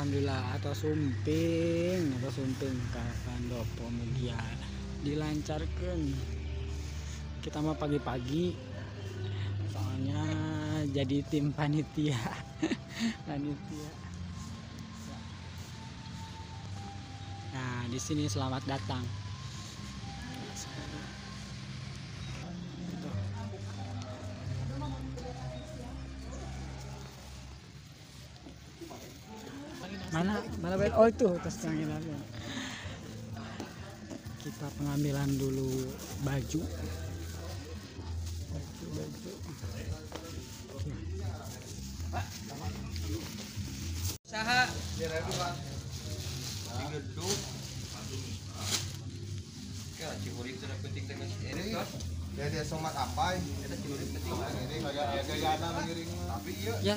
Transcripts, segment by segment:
Alhamdulillah atau sumping kandopo media dilancarkan. Kita mau pagi-pagi soalnya jadi tim panitia. Panitia. Nah, di sini selamat datang. Mana oh itu tas pengambilannya. Kita pengambilan dulu baju. Saha di gedung ya cihurik sudah penting dengan ini dia somat apa kita cihurik penting ini kayak anak ngiring tapi iya ya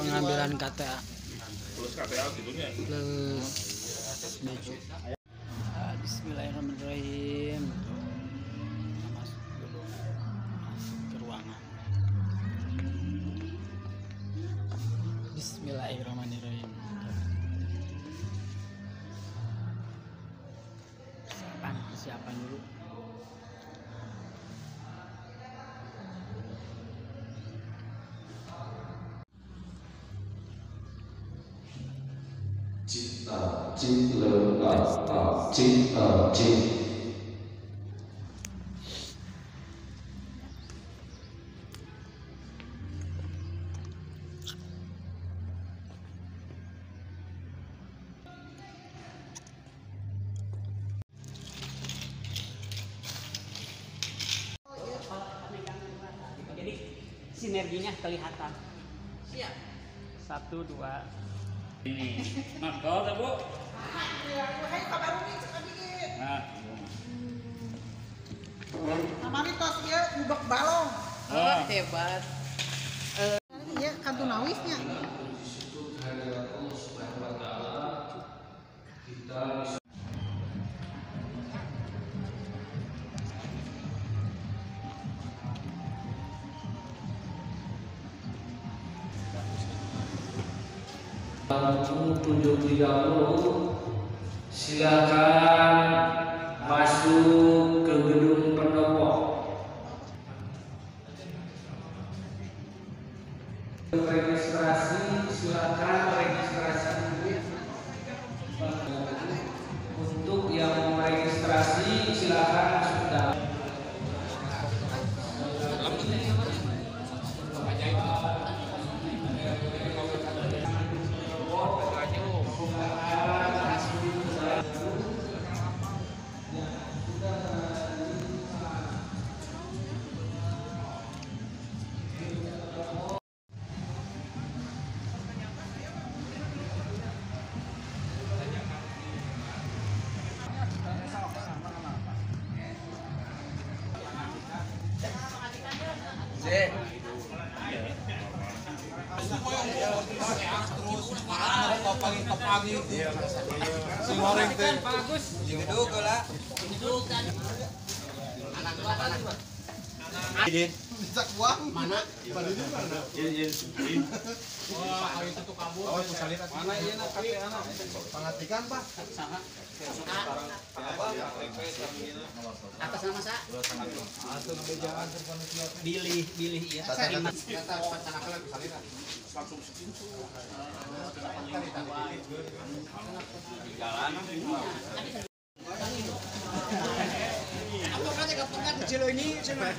pengambilan KTA Plus KTA gitunya. plus baju. Bismillahirrahmanirrahim. Kita masuk dulu, masuk ke ruangan. Bismillahirrahmanirrahim. Persiapan dulu. Jadi sinerginya kelihatan. Siap. 1, 2. Ini. Nah, kau tahu, Bu? Nah, Amari tos ieu ubek balong. Oh, hebat. Ieu kantu nawisnya. Jam 7.30 silakan masuk ke gedung pendopo. Registrasi silakan registrasi dulu. Untuk yang mau registrasi silakan masuk dalam. bagus di gedung lah ini bisa uang mana ini mana wah ayo itu kabur mana iya nak kakek anak pangatikan pak Sama. Atas nama sa? Bilih ya. langsung segitu. Aku kan enggak pernah kecil ini cuma.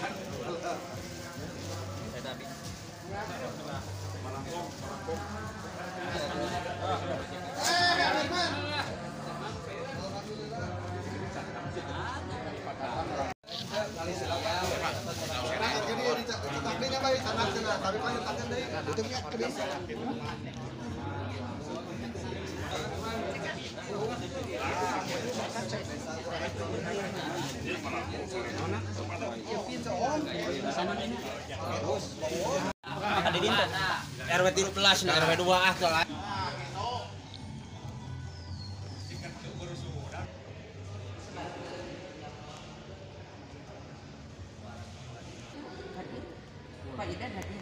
RW 13 nah RW 2 ah tuh lah. Pak Idan hadir.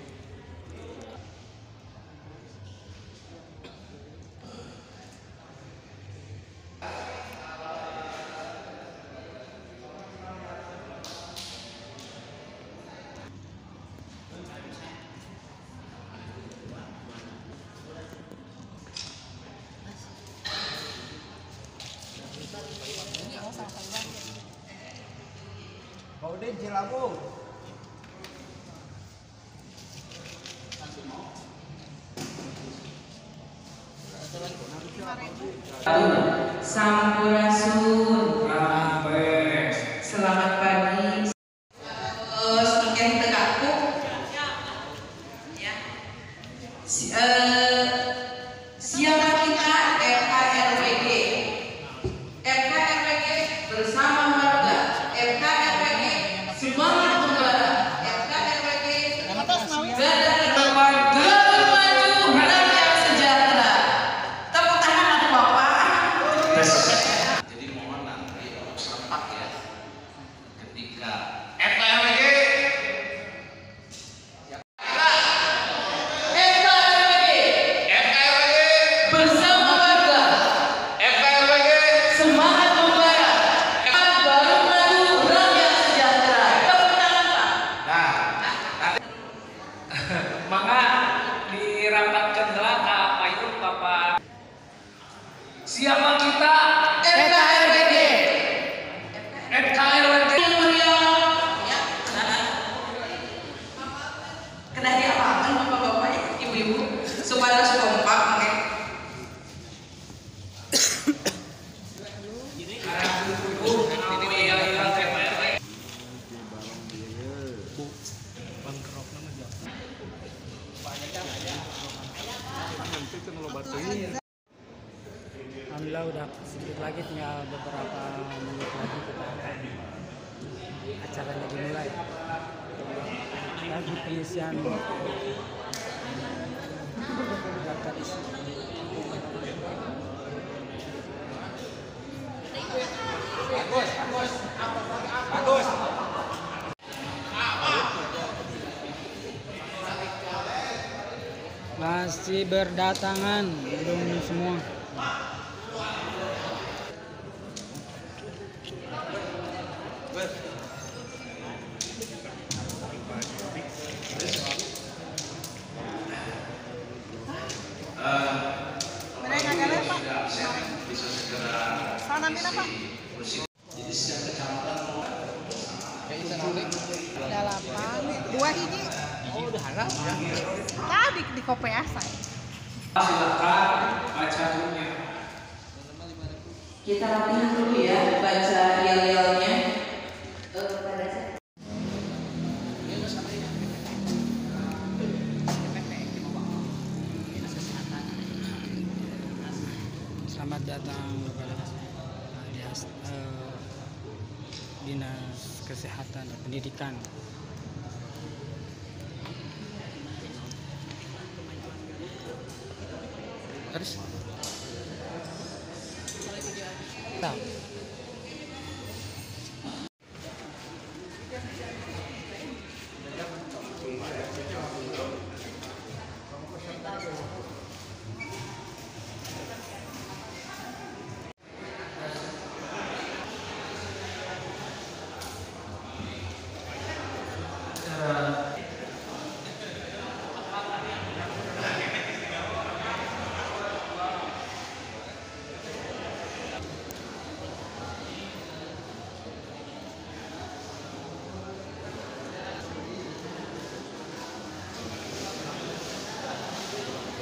Cilabung. Sampurasun. Selamat pagi. Semakin tegakku ya. Siapa kita FKRWG bersama warga FKRWG semangat membara FKRWG garda terdepan maju rakyat sejahtera. Tepuk tangan atau Bapak. Jadi mohon nanti untuk serempak ya. Ketika FKRWG bersama warga FKRWG semangat membara baru maju rakyat sejahtera. Tepuk tangan Pak. maka dirapatkan ke payung Bapak. Siapa kita? FKRWG. FKRWG. Yang mulia, ya, kena diapakan bapak-bapak, ibu-ibu, supaya kompak, oke? Alhamdulillah udah sedikit lagi, tinggal beberapa menit lagi kita akan acaranya dimulai. Lagi pengisian daftar isi. Bagus. Masih berdatangan, belum semua. Mereka kalian Pak. Sana Pak. Delapan, dua hiji. Oh, udah harap. Tadi di kopeasa. Silakan baca dulunya. Kita latihan dulu ya baca yel-yelnya. Selamat datang kepada Dinas Kesehatan dan Pendidikan. Terus? Tahu.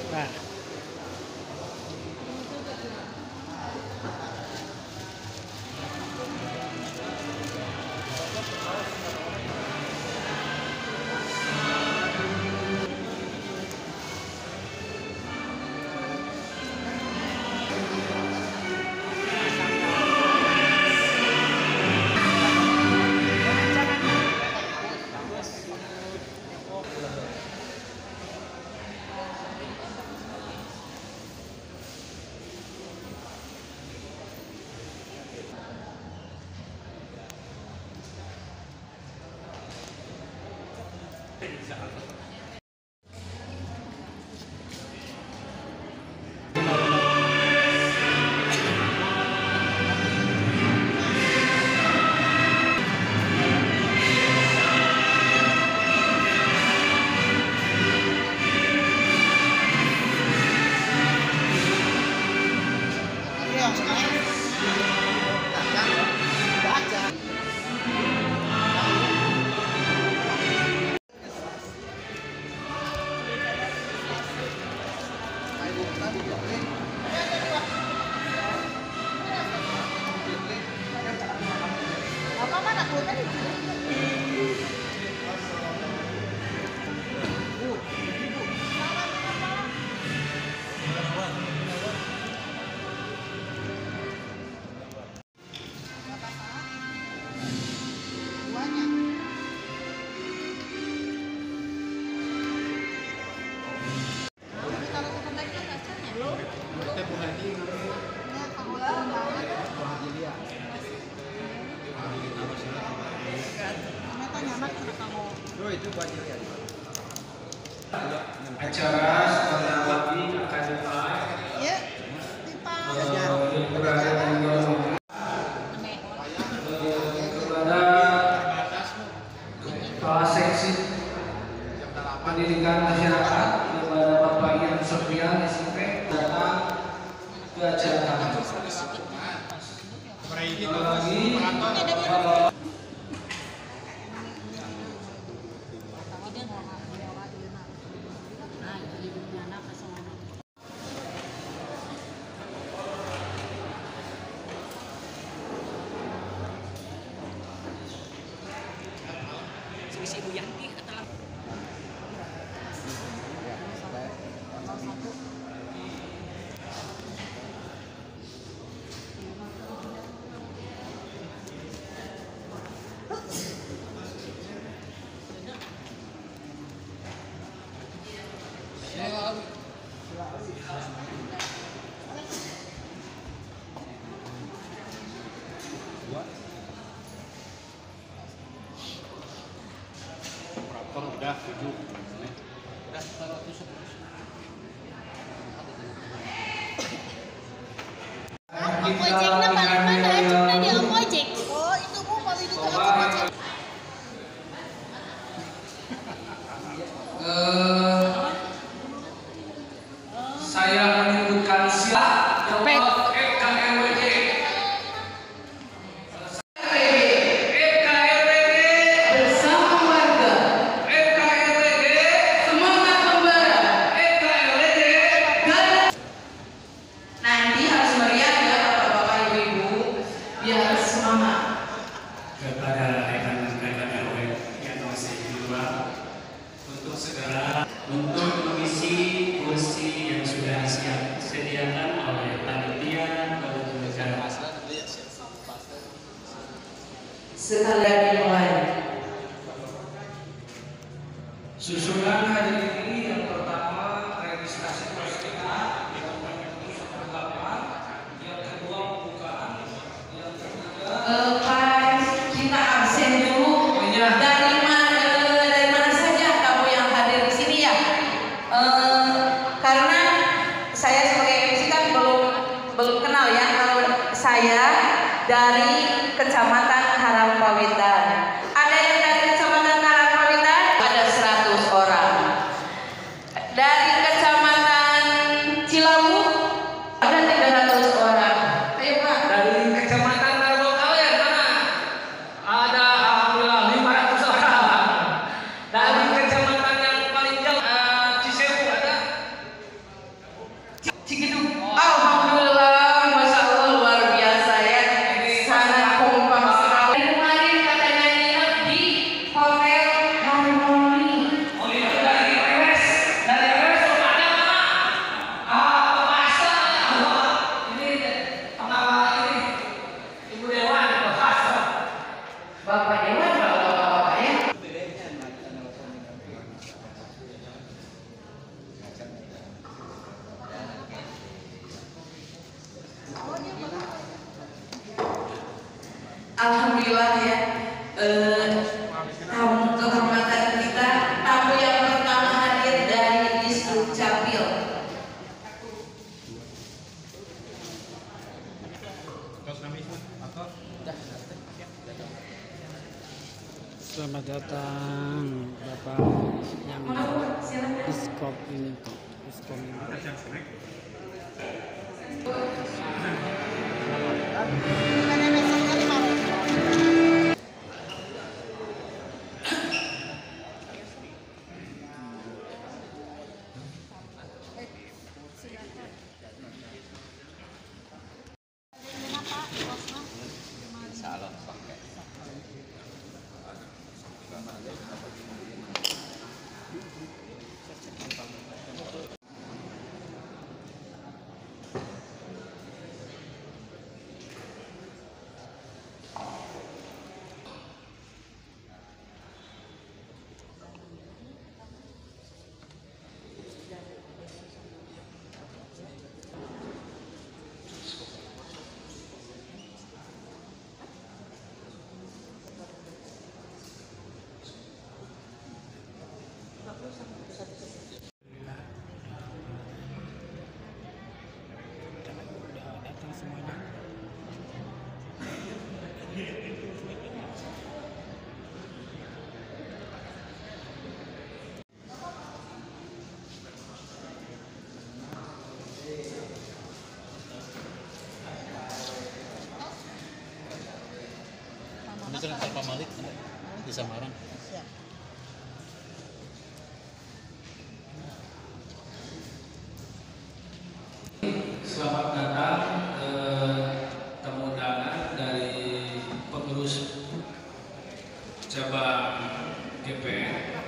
Nah. Acara sebentar lagi akan dimulai. Ya, pipa. Kepada kepala seksi pendidikan masyarakat, kepada Bapak Ian Sofian SMP datang ke acara kami. Sekali lagi, Bapak Ibu Yanti kata Udah 7. Ojeknya balik mana? Cuma dia ojek. Oh, itu Bu, kalau itu ojek. saya menyebutkan sila FKRWD. Bersama warga. Semangat membara. Nanti harus meriah ya Bapak-bapak Ibu-ibu. Biar harus semangat. Kepada rekan-rekan RW yang masih di luar untuk segera untuk mengisi kursi yang sudah disediakan oleh panitia negara. Sekalian dimulai. Susunan hari ini yang pertama registrasi persediaan, yang kedua yang kedua pembukaan, yang ketiga Pak, kita absen dulu. Iya. Dari mana saja kamu yang hadir di sini ya? Karena saya sebagai MC kan belum kenal ya. Kalau saya dari Kecamatan Karangpawitan. Ada yang dari Kecamatan Karangpawitan? Ada 100 orang. Dari Kecamatan Cilawu ada 300 orang. Ayo Pak. dari kecamatan Nargo kalian mana? Ada alhamdulillah 500 orang. Dari kecamatan yang paling jauh Cisewu ada Cikidung. Alhamdulillah, masya Allah luar biasa ya. Sangat kompak sekali. Kemarin katanya nginep di Hotel Harmoni. oh itu dari RS ada mana? Pemasa ini pengawas ini Ibu Dewan Pemasa. Bapak Dewan, bapak ya. Alhamdulillah ya. Tamu kehormatan kita, tamu yang pertama hadir dari Distrik Capil. Selamat datang Bapak yang Iskop ini. Iskop ini. di Samarang. Selamat datang tamu undangan dari pengurus cabang GPN.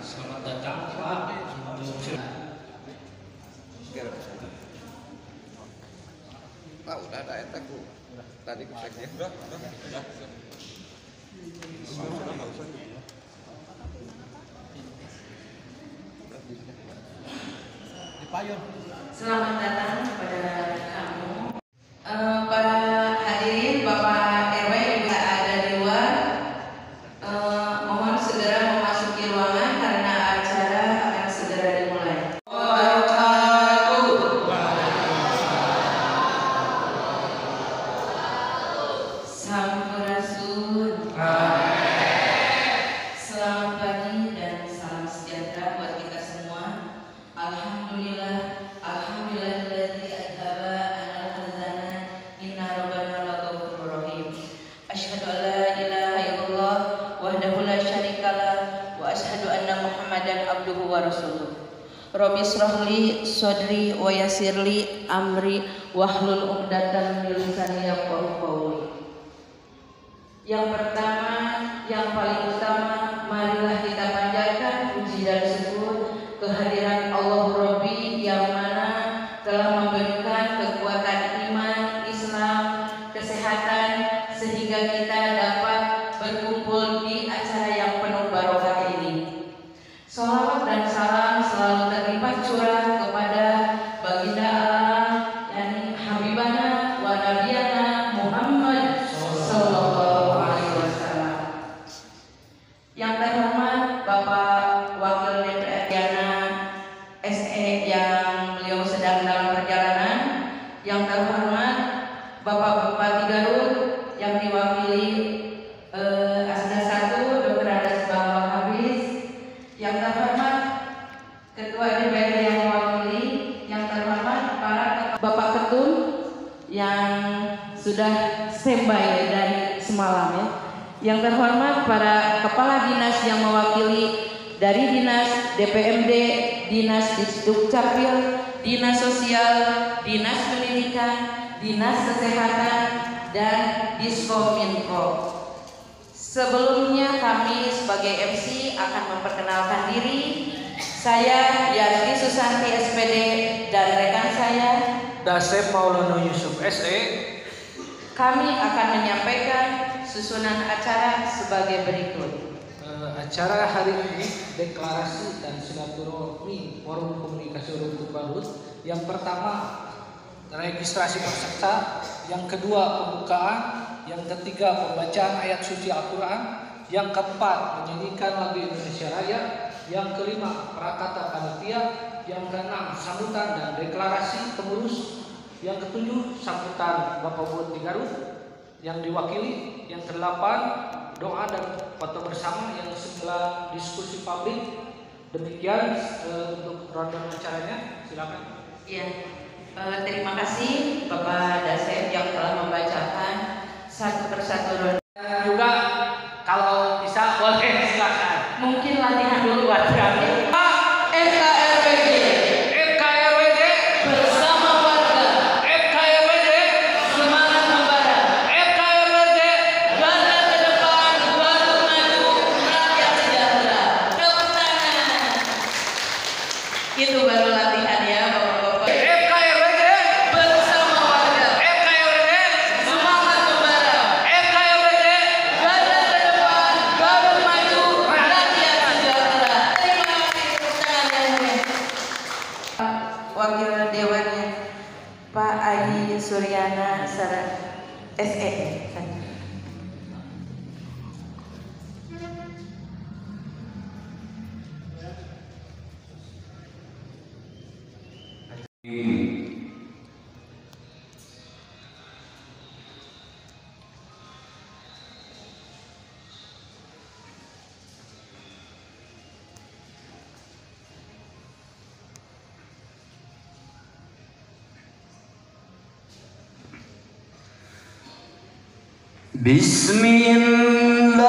Selamat datang Pak. Pak udah ada etek Bu. Tadi ku cek ya. Udah. Selamat datang kepada kamu. Para hadirin, Bapak RW juga ada di luar. Mohon segera memasuki ruangan karena acara akan segera dimulai. Sampurasun. Selamat pagi dan salam sejahtera buat kita semua. Alhamdulillah, alhamdulillahilladzi adhaba 'anal hazana inna rabbana laghafurur rahim. Asyhadu an la ilaha illallah wahdahu la syarikalah wa asyhadu anna Muhammadan abduhu wa rasuluh. Rabbi shrahli sadri wa yassirli amri wahlul 'uqdatam min lisani yafqahu qawli. Yang pertama, yang paling utama, marilah kita panjatkan puji dan syukur kehadiran Allah Rabbi yang mana telah memberikan kekuatan iman, Islam, kesehatan sehingga kita dapat berkumpul di acara yang penuh barokah ini. Shalawat dan salam selalu terlimpah curah kepada baginda alam yakni Habibana wa Nabiyana Muhammad sallallahu alaihi wasallam. Yang terhormat Bapak Wakil DPR SE yang beliau sedang dalam perjalanan. Yang terhormat Bapak Bupati Garut yang diwakili Asda 1 Dr. Andes Bambang Habis. Yang terhormat Ketua DPRD yang mewakili. Yang terhormat para Bapak Ketum yang sudah standby dari semalam ya. Yang terhormat para kepala dinas yang mewakili dari Dinas DPMD, Dinas Dukcapil, Dinas Sosial, Dinas Pendidikan, Dinas Kesehatan, dan Diskominfo. Sebelumnya kami sebagai MC akan memperkenalkan diri. Saya Yanti Susanti SPD dan rekan saya Dasep Maulana Yusuf SE. Kami akan menyampaikan susunan acara sebagai berikut. Acara hari ini deklarasi dan silaturahmi Forum Komunikasi Rumput Garut. Yang pertama registrasi peserta, yang kedua pembukaan, yang ketiga pembacaan ayat suci Al-Quran, yang keempat menyanyikan lagu Indonesia Raya, yang kelima prakata panitia, yang keenam sambutan dan deklarasi pengurus, yang ketujuh sambutan Bapak Bupati Garut yang diwakili, yang kedelapan doa dan foto bersama, yang sembilan diskusi publik. Demikian untuk rundown acaranya, silakan. Ya, terima kasih Bapak Dasep yang telah membacakan satu persatu rundown. Juga kalau bisa boleh silakan. Mungkin latihan dulu buat kami. FKRWJ FKRWJ bersama warga, FKRWJ semangat membara, FKRWJ garda terdepan, Garut maju, rakyat sejahtera. Tepuk tangan. Itu baru latihan ya Bapak-bapak. FKRWJ Bersama warga, FKRWJ semangat membara, FKRWJ garda terdepan, Garut maju, rakyat sejahtera. Terima kasih tepuk tangan yang mulia. Wakil Dewannya Pak Aji Suryana SE. Bismillah.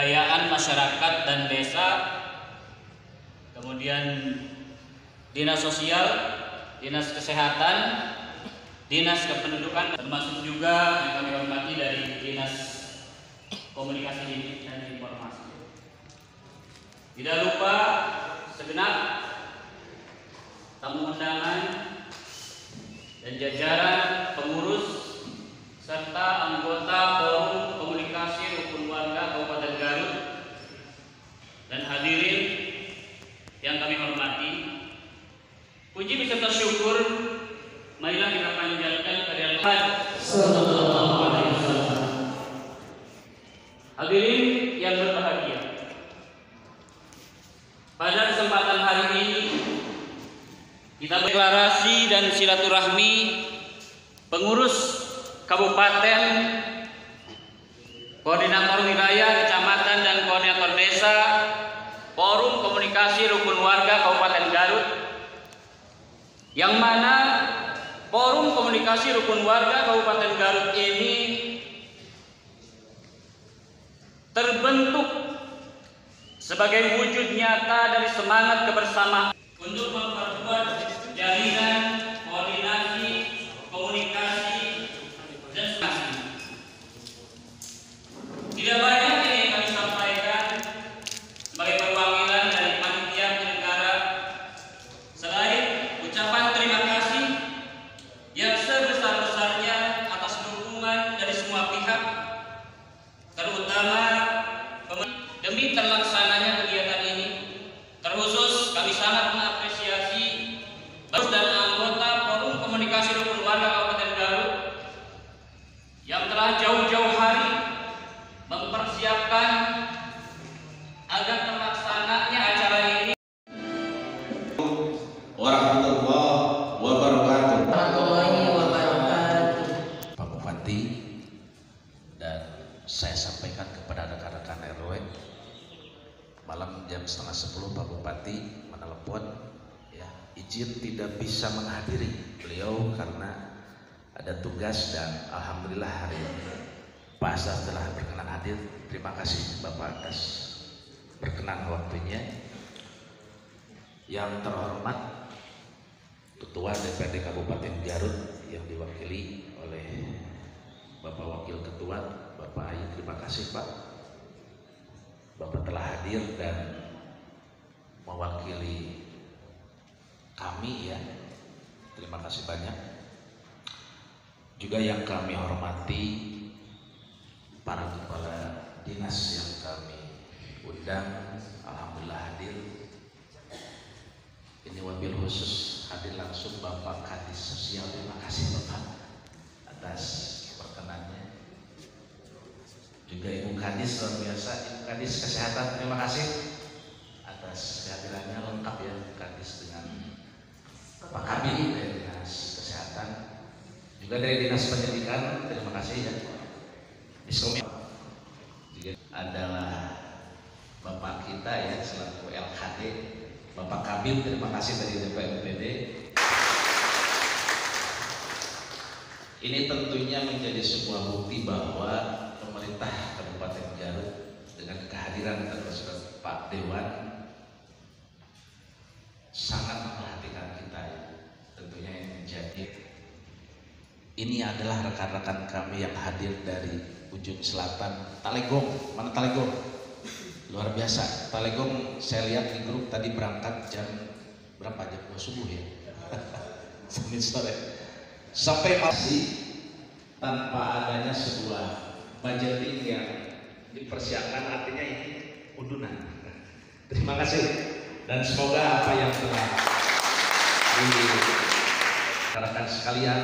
Kebudayaan masyarakat dan desa, kemudian Dinas Sosial, Dinas Kesehatan, Dinas Kependudukan, termasuk juga yang kami hormati dari Dinas Komunikasi dan Informasi. Tidak lupa segenap tamu undangan dan jajaran pengurus serta anggota Forum Komunikasi Rukun Warga Kabupaten Garut dan hadirin yang kami hormati. Puji beserta syukur marilah kita panjatkan kepada Allah Sallallahu Alaihi Wasallam. Hadirin yang berbahagia, pada kesempatan hari ini kita deklarasi dan silaturahmi pengurus kabupaten, koordinator wilayah, kecamatan, dan koordinator desa Forum Komunikasi Rukun Warga Kabupaten Garut, yang mana Forum Komunikasi Rukun Warga Kabupaten Garut ini terbentuk sebagai wujud nyata dari semangat kebersamaan untuk memperkuat jalinan koordinasi, komunikasi, dan strategi. Tidak banyak yang kami sampaikan sebagai perwakilan dari panitia penyelenggara selain ucapan terima kasih yang sebesar-besarnya atas dukungan dari semua pihak, terutama demi terlaksananya kegiatan ini. Terkhusus kami sangat mengapresiasi dan anggota Forum Komunikasi Rukun Warga Kabupaten Garut yang telah jauh-jauh hari mempersiapkan agar terlaksananya acara ini. Warahmatullahi wabarakatuh. Pak Bupati, dan saya sampaikan kepada rekan-rekan RW, malam jam 9:30 Pak Bupati menelepon, ya, izin tidak bisa menghadiri beliau karena ada tugas, dan alhamdulillah hari ini Pak Asaf telah berkenan hadir. Terima kasih Bapak atas berkenan waktunya. Yang terhormat Ketua DPRD Kabupaten Garut yang diwakili oleh Bapak Wakil Ketua Bapak Ayu, terima kasih Pak. Bapak telah hadir dan mewakili kami, ya. Terima kasih banyak. Juga yang kami hormati para kepala dinas yang kami undang, alhamdulillah hadir. Ini wabil khusus hadir langsung Bapak Kadis Sosial, terima kasih Bapak atas perkenannya. Juga Ibu Kadis luar biasa, Ibu Kadis Kesehatan, terima kasih atas kehadirannya, lengkap ya Kadis dengan Pak Kabin dari Dinas Kesehatan, juga dari Dinas Pendidikan, terima kasih ya. Diskomi juga adalah Bapak kita ya selaku LKD, Bapak Kabin, terima kasih dari DPRD. Ini tentunya menjadi sebuah bukti bahwa pemerintah Kabupaten Garut dengan kehadiran terus Pak Dewan sangat memperhatikan kita, ya. Tentunya yang menjadi ini adalah rekan-rekan kami yang hadir dari ujung selatan Talegong. Mana Talegong? Luar biasa. Talegong saya lihat di grup tadi berangkat jam berapa? Jam 2 subuh ya. Senin sore. Sampai masih tanpa adanya sebuah budgeting yang dipersiapkan, artinya ini udunan. Terima kasih dan semoga apa yang telah dikerjakan sekalian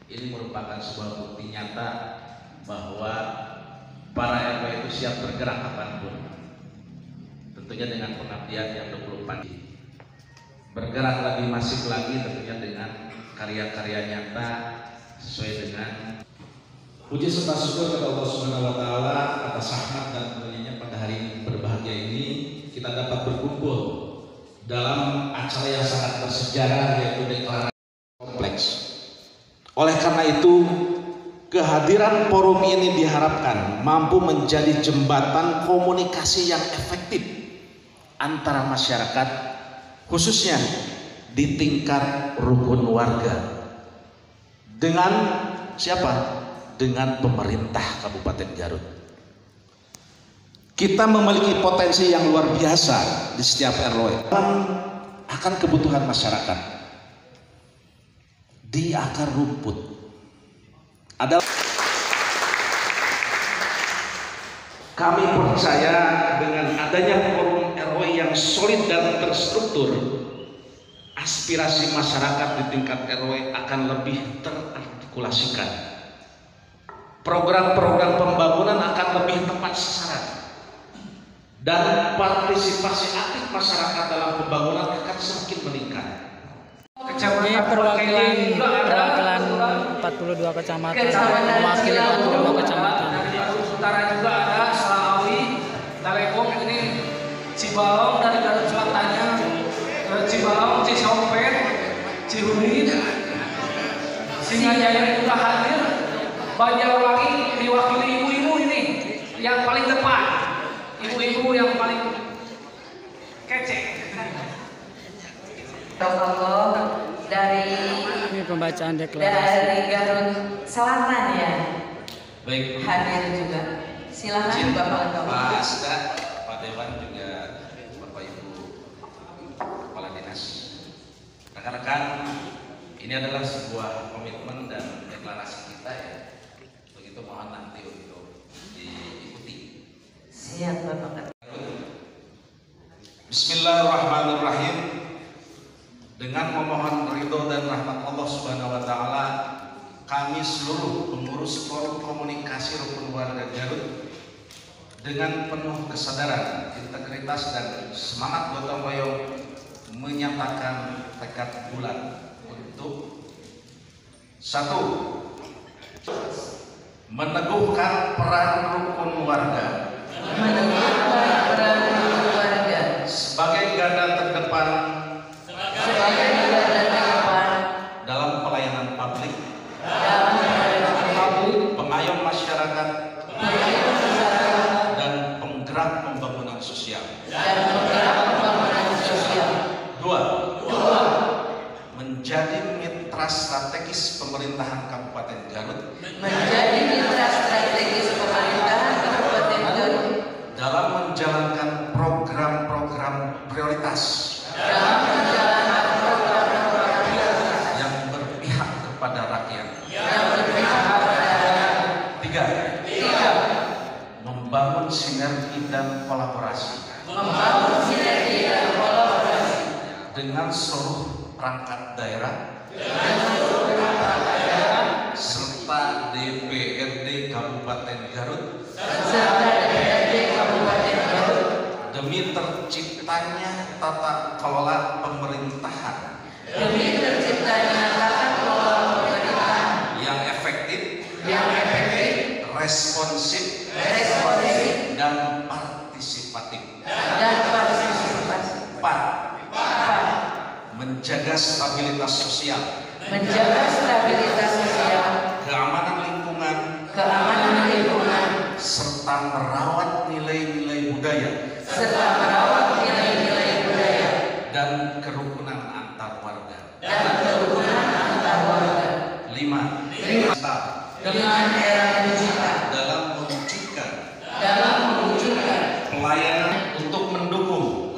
ini merupakan sebuah bukti nyata bahwa para RW itu siap bergerak kapanpun, tentunya dengan pengabdian yang 24, bergerak lebih masif lagi tentunya dengan karya-karya nyata sesuai dengan puji serta syukur kepada Allah Subhanahu wa taala atas rahmat dan karunia-Nya pada hari ini berbahagia ini kita dapat berkumpul dalam acara yang sangat bersejarah, yaitu deklarasi kompleks. Oleh karena itu, kehadiran forum ini diharapkan mampu menjadi jembatan komunikasi yang efektif antara masyarakat, khususnya di tingkat rukun warga. Dengan siapa? Dengan pemerintah Kabupaten Garut. Kita memiliki potensi yang luar biasa di setiap RW akan kebutuhan masyarakat. Di akar rumput adalah kami percaya dengan adanya forum RW yang solid dan terstruktur, aspirasi masyarakat di tingkat RW akan lebih terartikulasikan. Program-program pembangunan akan lebih tepat sasaran. Dan partisipasi aktif masyarakat dalam pembangunan akan semakin meningkat. Ini perwakilan 42 kecamatan, mewakili 42 kecamatan. Dari Garut Utara juga ada Selawi, Talekong, ini Cibalong dari Garut Selatannya, Cibalong, Cisopet, Cihuni, Singajaya juga hadir. Banjarwangi diwakili ibu-ibu ini yang paling depan, ibu-ibu yang paling kece. Tokoh dari Ini pembacaan deklarasi dari Garut Selatan ya. Baik, Hadir juga. Silakan Bapak Ketua. Pak Asda, Pak Dewan juga Bapak Ibu Kepala Dinas. Rekan-rekan, ini adalah sebuah komitmen dan deklarasi kita ya. Begitu mohon nanti untuk diikuti. Siap Bapak Ketua. Bismillahirrahmanirrahim. Dengan memohon ridho dan rahmat Allah Subhanahu wa taala, kami seluruh pengurus forum komunikasi rukun warga Garut dengan penuh kesadaran, integritas dan semangat gotong royong menyatakan tekad bulat untuk 1. Meneguhkan peran rukun warga sebagai garda terdepan dalam pelayanan publik, pengayom masyarakat, dan penggerak pembangunan sosial. 2. Menjadi mitra strategis pemerintahan Kabupaten Garut dalam menjalankan program-program prioritas yang berpihak kepada rakyat. 3. Membangun sinergi dan kolaborasi dengan seluruh perangkat daerah serta DPRD Kabupaten Garut demi terciptanya tata kelola pemerintahan yang efektif, responsif, dan partisipatif. 4. Menjaga stabilitas sosial, keamanan lingkungan, serta merawat nilai-nilai budaya dan kerukunan antar warga. 5. Dengan era digital dalam mewujudkan pelayanan untuk mendukung,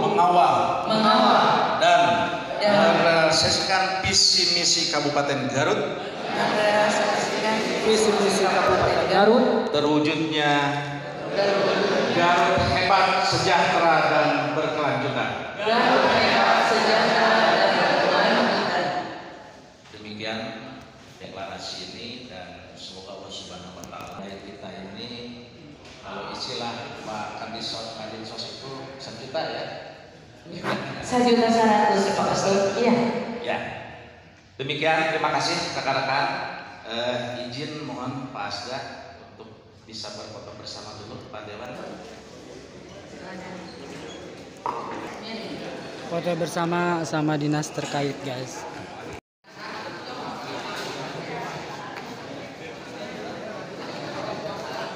mengawal, dan merealisasikan visi misi Kabupaten Garut terwujudnya Garut hebat, sejahtera, dan berkelanjutan. Demikian deklarasi ini, dan semoga Allah Subhanahu wa taala kita ini, kalau istilah Pak Kadinsos itu 1 juta ya. 1.100.000 Pak Ustaz. Iya. Ya. Demikian, terima kasih rekan-rekan. Izin mohon Pak Asda untuk bisa berfoto bersama dulu Pak Dewan. foto bersama sama dinas terkait, guys.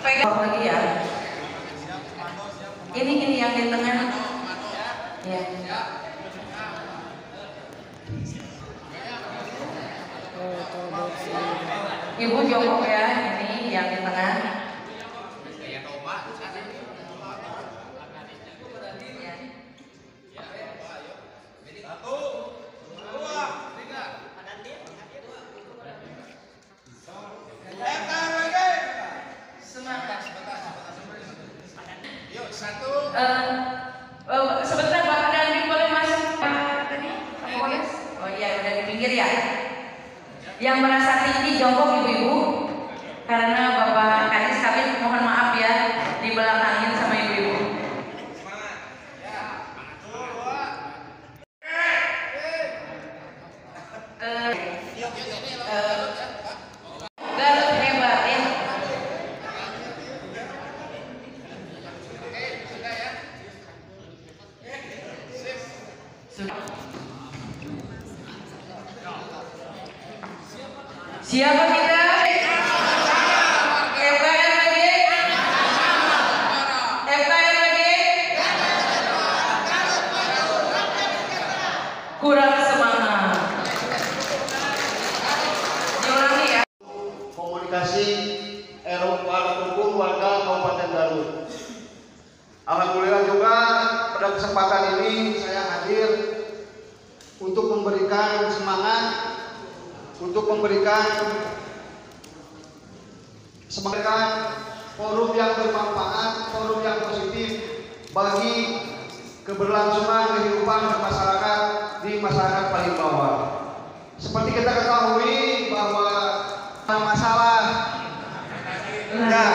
Pegang lagi ya. Ini yang di tengah. Ya. Ibu jongkok ya, ini yang di tengah. Sebentar Pak Dandi boleh masuk tadi? Oh iya udah di pinggir ya. Yang merasa tinggi jongkok ibu-ibu, karena Bapak Kadis kami mohon maaf ya dibelakangin sama ibu-ibu. Garut hebat ya. Siapa kita? FKM lagi? FKM lagi? Kurang semangat. Diulangi ya. Komunikasi rukun warga Kabupaten Garut. Alhamdulillah juga pada kesempatan ini saya hadir untuk memberikan semangat, untuk memberikan forum yang bermanfaat, forum yang positif bagi keberlangsungan kehidupan masyarakat di masyarakat paling bawah. Seperti kita ketahui bahwa masalah ya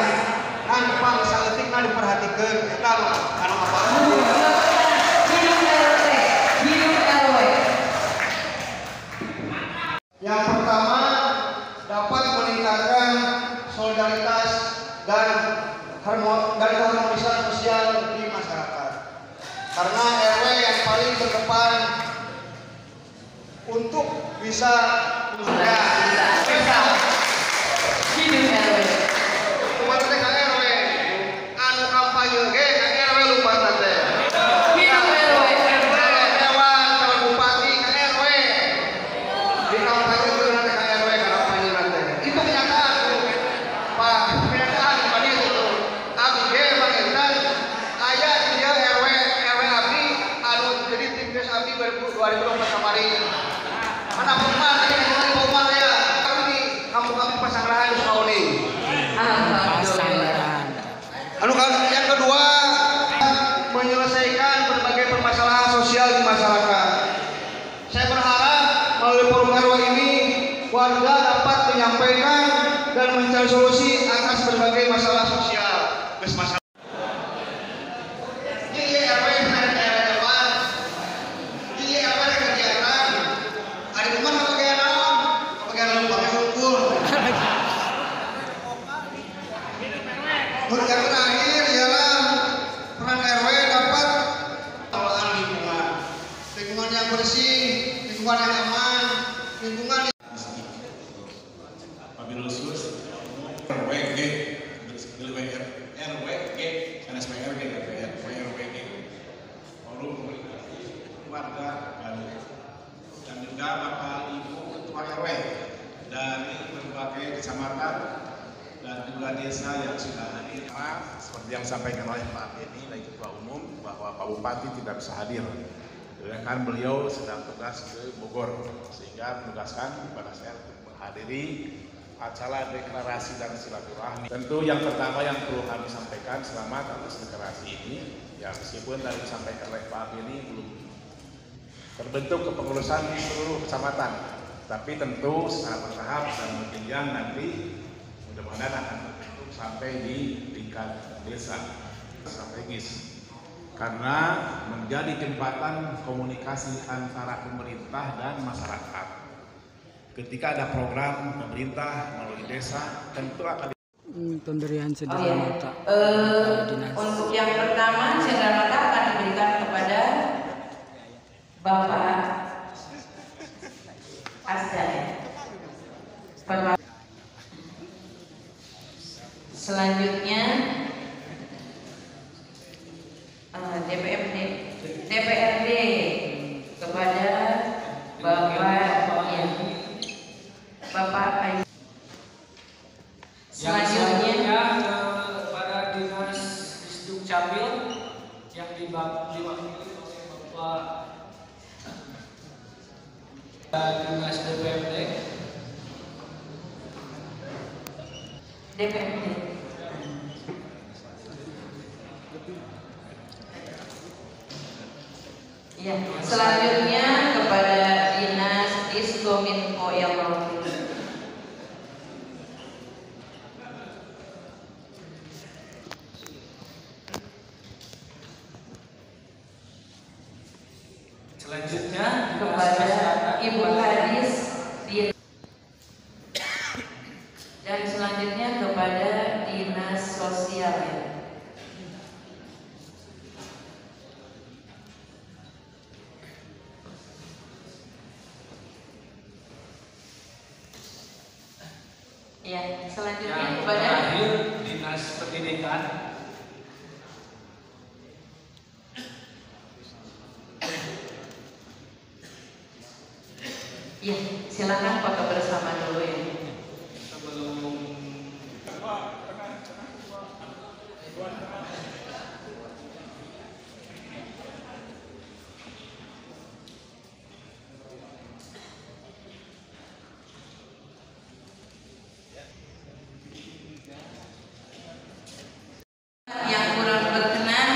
kan Bang saeutik diperhatikan eta karena apa? Yang pertama dapat meningkatkan solidaritas dan harmonisasi sosial di masyarakat. Karena RW yang paling terdepan untuk bisa hidup RW. Buat RW anu kampanye ge RW lupa tante. Hidup RW. Dewan calon bupati RW. Di kampanye itu nanti RW kampanye nanti. Itu kenyataan Pak, kenyataan tadi itu. Abdi ge Bang aya dia RW abdi anu jadi tim des abdi 2024 kemarin. Mana pernah tadi ngomong rumah ya. Kami di kampung-kampung Pasanggrahan di Sukabumi. Anu yang kedua menyelesaikan berbagai permasalahan sosial di masyarakat. Saya berharap melalui forum RW ini warga dapat menyampaikan dan mencari solusi atas berbagai masalah sosial. Masalah. Yang terakhir ialah peran RW dapat pengelolaan lingkungan yang bersih, lingkungan yang aman, lingkungan Wabilusus RWG karena SPRG RWG forum komunikasi warga dan juga Bapak Ibu Ketua RW dari berbagai kecamatan dan juga desa yang sudah hadir. Seperti yang disampaikan oleh Pak Beni dan Ketua Umum bahwa Pak Bupati tidak bisa hadir karena beliau sedang tugas ke Bogor, sehingga menugaskan kepada saya untuk menghadiri acara deklarasi dan silaturahmi. Tentu yang pertama yang perlu kami sampaikan selamat atas deklarasi ini, ya meskipun tadi disampaikan oleh Pak Beni belum terbentuk kepengurusan di seluruh kecamatan, tapi tentu secara bertahap dan berjenjang nanti mudah-mudahan akan terbentuk sampai di tingkat desa strategis karena menjadi jembatan komunikasi antara pemerintah dan masyarakat. Ketika ada program pemerintah melalui desa tentu akan pemberian sederhana untuk yang pertama sederhana akan diberikan kepada Bapak Asdan. Selanjutnya DPRD kepada Bapak Bapak Selanjutnya kepada Dinas Disdukcapil yang diwakili oleh Bapak Dinas DPRD. Ya, selanjutnya kepada Dinas Diskominfo yang mewakili. Selanjutnya kepada Ibu Kadis dan selanjutnya kepada Dinas Sosial. Ya, selanjutnya yang kepada terakhir Dinas Pendidikan. Ya, silakan foto bersama dulu ya. Yang kurang berkenan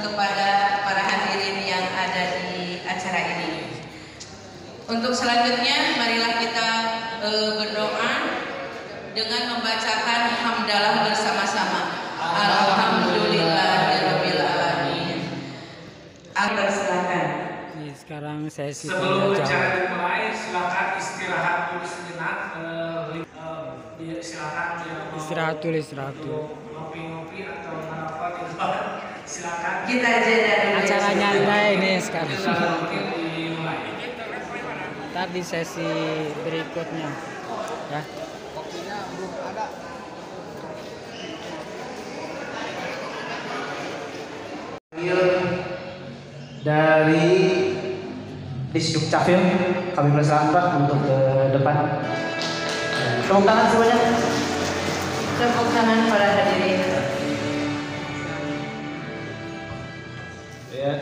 kepada para hadirin yang ada di acara ini. Untuk selanjutnya, marilah kita berdoa dengan membacakan hamdalah bersama-sama. Alhamdulillahirabbil alamin. Silakan. Ini sekarang sesi Sebelum tanya acara jawab. dimulai, silakan istirahat dulu sejenak. Silakan Istirahat dulu, istirahat dulu. ngopi-ngopi atau apa di luar. Silakan. Kita jeda dulu. Acaranya ini sekarang. Mungkin dimulai. Ntar di sesi berikutnya ya. Kopinya belum ada. Dari Disdukcapil kami persilakan untuk ke depan. Tepuk tangan semuanya. Tepuk tangan para hadirin. Ya.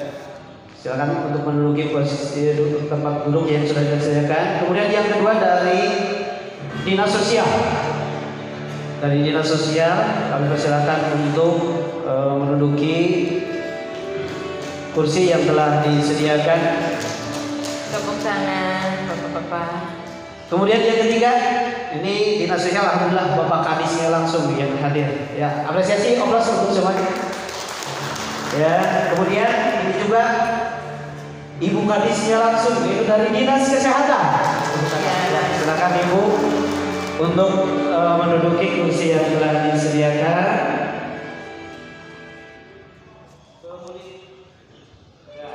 Silakan untuk menduduki posisi tempat duduk yang sudah disediakan. Kemudian yang kedua dari Dinas Sosial. Dari Dinas Sosial kami persilakan untuk menduduki kursi yang telah disediakan. Tepuk tangan Bapak-bapak. Kemudian yang ketiga, ini Dinas Sosial, alhamdulillah Bapak Kadisnya langsung yang hadir. Ya, apresiasi aplaus untuk semuanya. Ya, kemudian ini juga Ibu Kadisnya langsung, yaitu dari Dinas Kesehatan. Ya, silakan Ibu untuk menduduki kursi yang telah disediakan.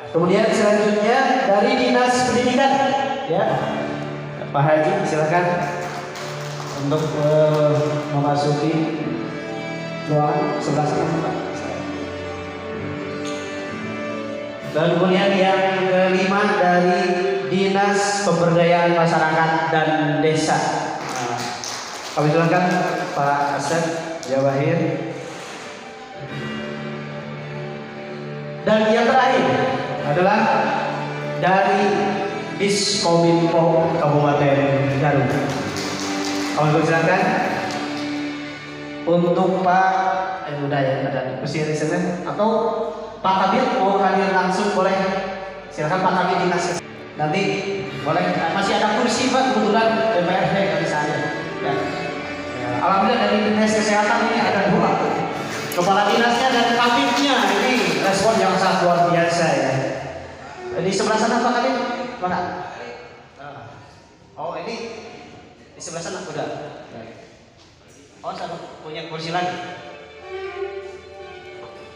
Kemudian selanjutnya dari Dinas Pendidikan, ya, Pak Haji, silakan untuk memasuki ruangan sebelah sana, Pak. Dan kemudian yang kelima dari Dinas Pemberdayaan Masyarakat dan Desa. Nah, kami silakan Pak Asep Jawahir. Dan yang terakhir adalah dari Diskominfo Kabupaten Garut. Kami persilakan untuk Pak udah ya, ada kursi resemen atau Pak Kabir mau hadir langsung boleh. Silakan Pak Kabir Dinas. Nanti boleh, masih ada kursi Pak, kebetulan DPRD nggak bisa hadir. Ya. Alhamdulillah dari Dinas Kesehatan ini ada dua. Kepala dinasnya dan kabinnya, ini respon yang sangat luar biasa ya. Di sebelah sana Pak Kabir, mana? Oh ini di sebelah sana udah. Oh sama punya kursi lagi.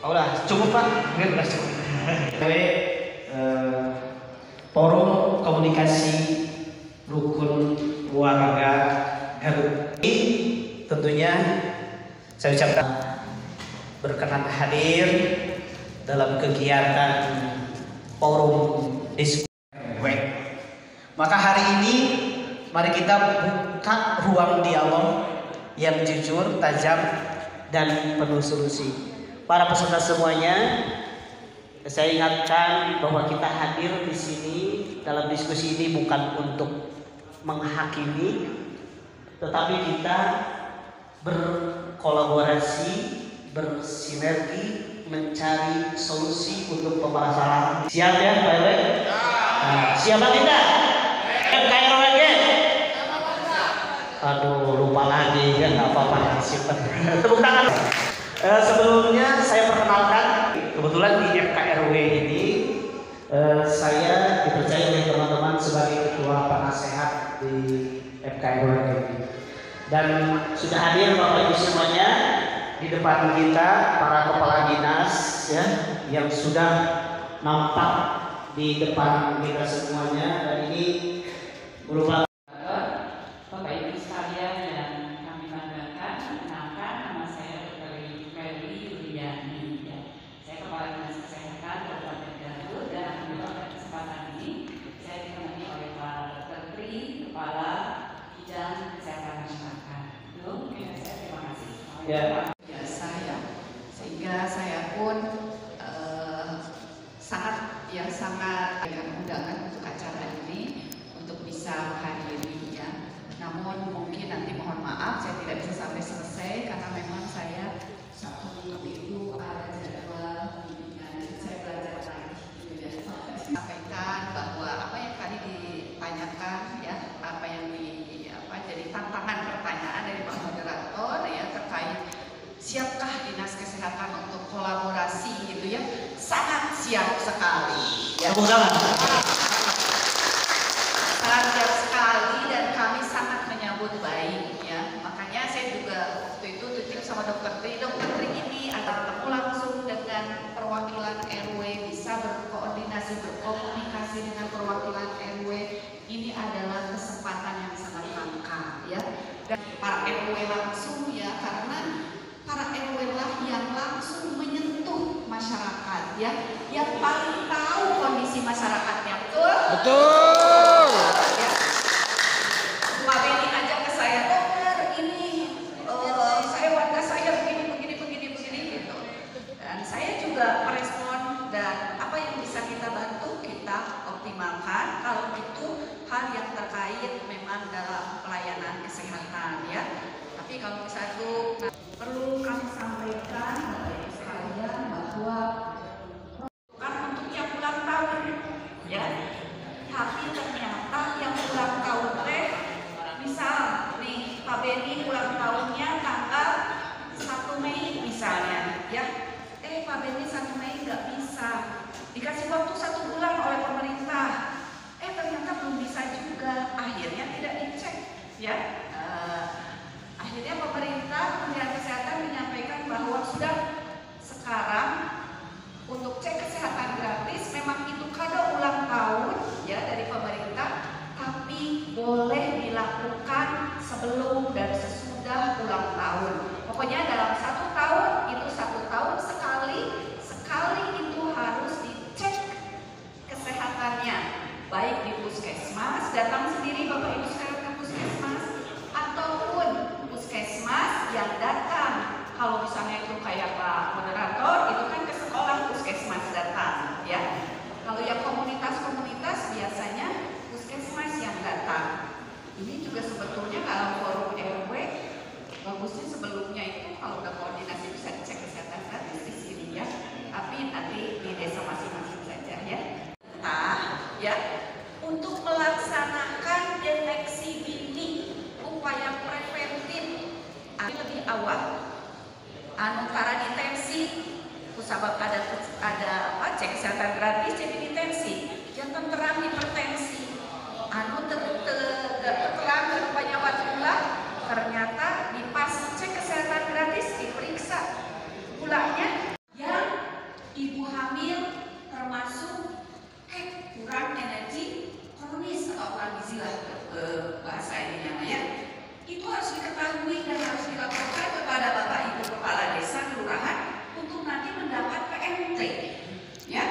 Oh udah cukup Pak, mungkin udah cukup. Forum Komunikasi Rukun Warga Garut ini tentunya saya ucapkan berkenan hadir dalam kegiatan forum diskusi. Maka hari ini mari kita buka ruang dialog yang jujur, tajam, dan penuh solusi. Para peserta semuanya, saya ingatkan bahwa kita hadir di sini dalam diskusi ini bukan untuk menghakimi, tetapi kita berkolaborasi, bersinergi, mencari solusi untuk permasalahan. Siap ya Pak RW? Nah, siap tidak? KRW? Aduh, lupa lagi ya, nggak apa-apa, simpan. Tepuk tangan. Sebelumnya saya perkenalkan, kebetulan di FKRW ini saya dipercaya oleh teman-teman sebagai ketua penasehat di FKRW ini. Dan sudah hadir Bapak Ibu semuanya di depan kita para kepala dinas ya yang sudah nampak di depan kita semuanya, dan ini merupakan Bapak Ibu sekalian yang kami banggakan, kenalkan nama saya Dr. Feli Yuliani. Saya Kepala Dinas Kesehatan Kabupaten Garut, dan alhamdulillah pada kesempatan ini saya ditemani oleh Pak Dr. Tri, Kepala Bidang Kesehatan Masyarakat. Itu saya terima kasih. Biasa ya, sehingga saya pun sangat undangan untuk acara ini untuk bisa menghadiri ya. Namun mungkin nanti mohon maaf saya tidak bisa sampai selesai karena memang saya Sabtu Minggu ada jadwal bimbingan, saya belajar lagi gitu ya. Sampaikan bahwa apa yang tadi ditanyakan ya, apa yang jadi tantangan pertanyaan dari Pak Moderator ya terkait siapkah Dinas Kesehatan untuk kolaborasi gitu ya, sangat siap sekali ya. Sangat siap sekali dan kami sangat menyambut baik ya. Makanya saya juga waktu itu titip sama Dokter Tri ini agar ketemu langsung dengan perwakilan RW, bisa berkoordinasi, berkomunikasi dengan perwakilan RW. Ini adalah kesempatan yang sangat langka ya. Dan para RW langsung ya, karena para RW lah yang langsung menyentuh masyarakat ya, yang paling tahu kondisi masyarakatnya, betul? Betul. Ya. Pak Beni ajak ke saya, dokter ini saya warga saya begini gitu. Dan saya juga merespon, dan apa yang bisa kita bantu kita optimalkan kalau itu hal yang terkait memang dalam pelayanan kesehatan ya. Tapi kalau satu perlu kami sampaikan Bapak Ibu sekalian bahwa bukan untuk yang ulang tahun ya, tapi ternyata yang ulang tahun misal nih Pak Beni ulang tahunnya tanggal 1 Mei misalnya ya, Pak Beni 1 Mei nggak bisa, dikasih waktu 1 bulan oleh pemerintah, ternyata belum bisa juga, akhirnya tidak dicek ya. Akhirnya pemerintah, Kementerian Kesehatan menyampaikan bahwa sudah sekarang untuk cek kesehatan gratis memang itu kado ulang tahun ya dari pemerintah, tapi boleh dilakukan sebelum dan sesudah ulang tahun. Pokoknya dalam 1 tahun itu 1 tahun sekali itu harus dicek kesehatannya, baik di puskesmas, datang sendiri Bapak Ibu sekalian ke puskesmas, ataupun puskesmas yang datang. Kalau misalnya itu kayak Pak Moderator itu kan ke sekolah puskesmas datang ya. Kalau yang komunitas-komunitas biasanya puskesmas yang datang. Ini juga sebetulnya kalau forum RW bagusnya sebelumnya itu kalau udah koordinasi bisa dicek kesehatan gratis di sini ya. Tapi nanti di desa masing-masing saja ya. Ya untuk melaksanakan deteksi dini, upaya preventif lebih awal. Antara detensi, kusabab ada cek kesehatan gratis jadi detensi, jangan terang hipertensi, terang rupanya gula, ternyata di pas cek kesehatan gratis diperiksa gulanya yang ibu hamil termasuk kurang energi kronis atau kurang gizi lah bahasa ini namanya, itu harus diketahui dan harus dilaporkan kepada Bapak Ibu Kepala Desa Kelurahan untuk nanti mendapat PMT ya,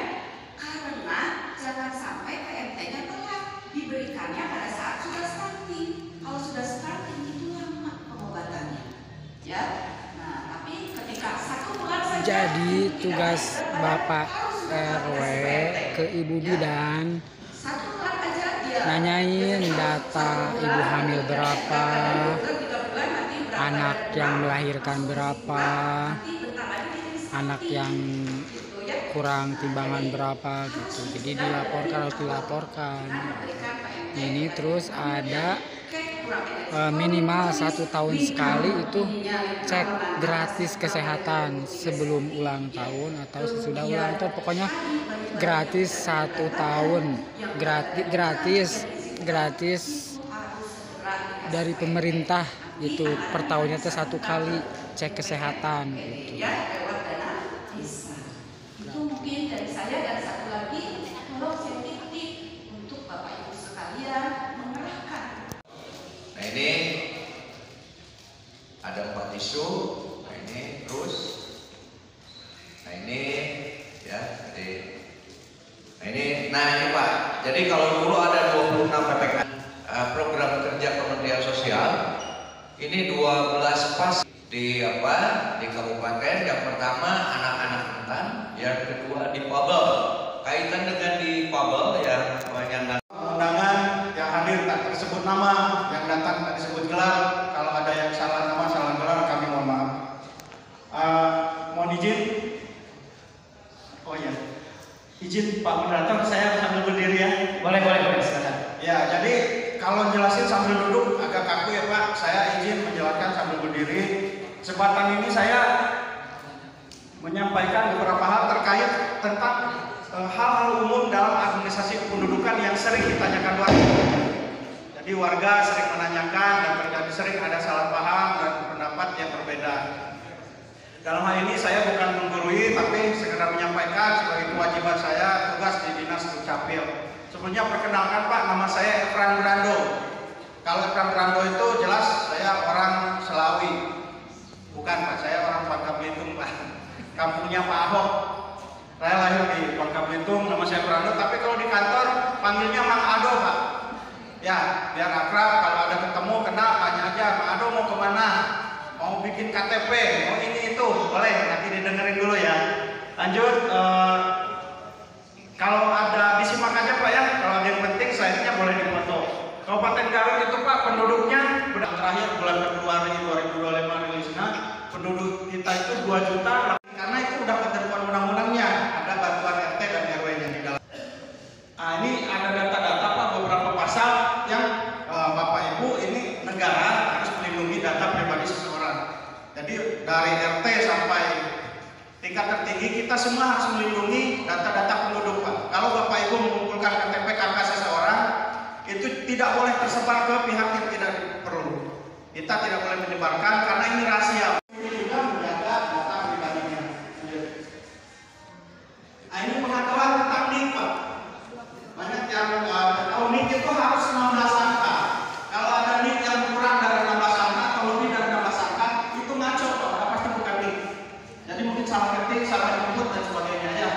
karena jangan sampai PMT-nya telat diberikannya pada Jadi tugas Bapak RW ke Ibu Bidan nanyain data ibu hamil berapa, anak yang melahirkan berapa, anak yang kurang timbangan berapa gitu. Jadi harus dilaporkan. Ini terus ada minimal 1 tahun sekali itu cek gratis kesehatan sebelum ulang tahun atau sesudah ulang tahun, pokoknya gratis 1 tahun, gratis dari pemerintah itu, per tahunnya itu 1 kali cek kesehatan gitu. Itu mungkin dari saya, dan satu lagi tolong safety untuk Bapak Ibu sekalian mengerahkan. Nah ini ada 4 isu. Nah ini terus. Nah ini ya. Nah ini Pak. Jadi kalau dulu ada 26 PPK program kerja Kementerian Sosial, ini 12 pas di kabupaten. Yang pertama anak-anak rentan, yang kedua di Pabel. Kaitan dengan di Pabel ya, undangan yang hadir tak tersebut nama, yang datang tak disebut gelar. Kalau ada yang salah nama, salah gelar, kami mohon maaf. Mohon izin. Oh iya, izin Pak Moderator, saya sambil berdiri ya. Boleh, silakan. Ya, jadi kalau jelasin sambil duduk agak kaku ya Pak. Saya izin menjelaskan sambil berdiri. Kesempatan ini saya menyampaikan beberapa hal terkait tentang hal-hal umum dalam administrasi kependudukan yang sering ditanyakan warga. Jadi warga sering menanyakan dan terjadi sering ada salah paham dan pendapat yang berbeda. Dalam hal ini saya bukan menggurui, tapi sekedar menyampaikan sebagai kewajiban saya tugas di Dinas Dukcapil. Sebelumnya perkenalkan Pak, nama saya Efran Brando. Kalau Efran Brando itu jelas saya orang Selawi. Bukan Pak, saya orang Bangka Belitung Pak. Kampungnya Pak Ahok. Saya lahir di Bangka Belitung, nama saya Brando, tapi kalau di kantor panggilnya Mang Ado Pak. Ya, biar akrab, kalau ada ketemu kenal, tanya aja, Mang Ado mau kemana? Mau bikin KTP, mau ini itu, boleh, nanti didengerin dulu ya. Lanjut, kalau ada disimak aja Pak ya, kalau ada yang penting slide-nya boleh dipoto. Kabupaten Garut itu Pak penduduknya, terakhir bulan Februari 2025 rilisnya, penduduk kita itu 2 juta, karena itu udah ketentuan undang-undangnya, ada bantuan RT dan RW-nya di dalam. Nah ini ada data-data Pak, beberapa pasal yang Bapak Ibu ini negara harus melindungi data pribadi seseorang. Jadi dari RT sampai tingkat tertinggi kita semua harus melindungi data-data penduduk Pak. Kalau Bapak Ibu mengumpulkan KTP KK seseorang, itu tidak boleh tersebar ke pihak yang tidak perlu. Kita tidak boleh menyebarkan karena ini rahasia. Ini juga menjaga data pribadinya. Nah ini pengetahuan tentang NIK Pak. Banyak yang tahu NIK itu harus 16 angka. Kalau ada NIK yang kurang dari 16 angka atau lebih dari 16 angka, itu ngaco Pak, pasti bukan NIK. Jadi mungkin salah ketik, salah input dan sebagainya ya.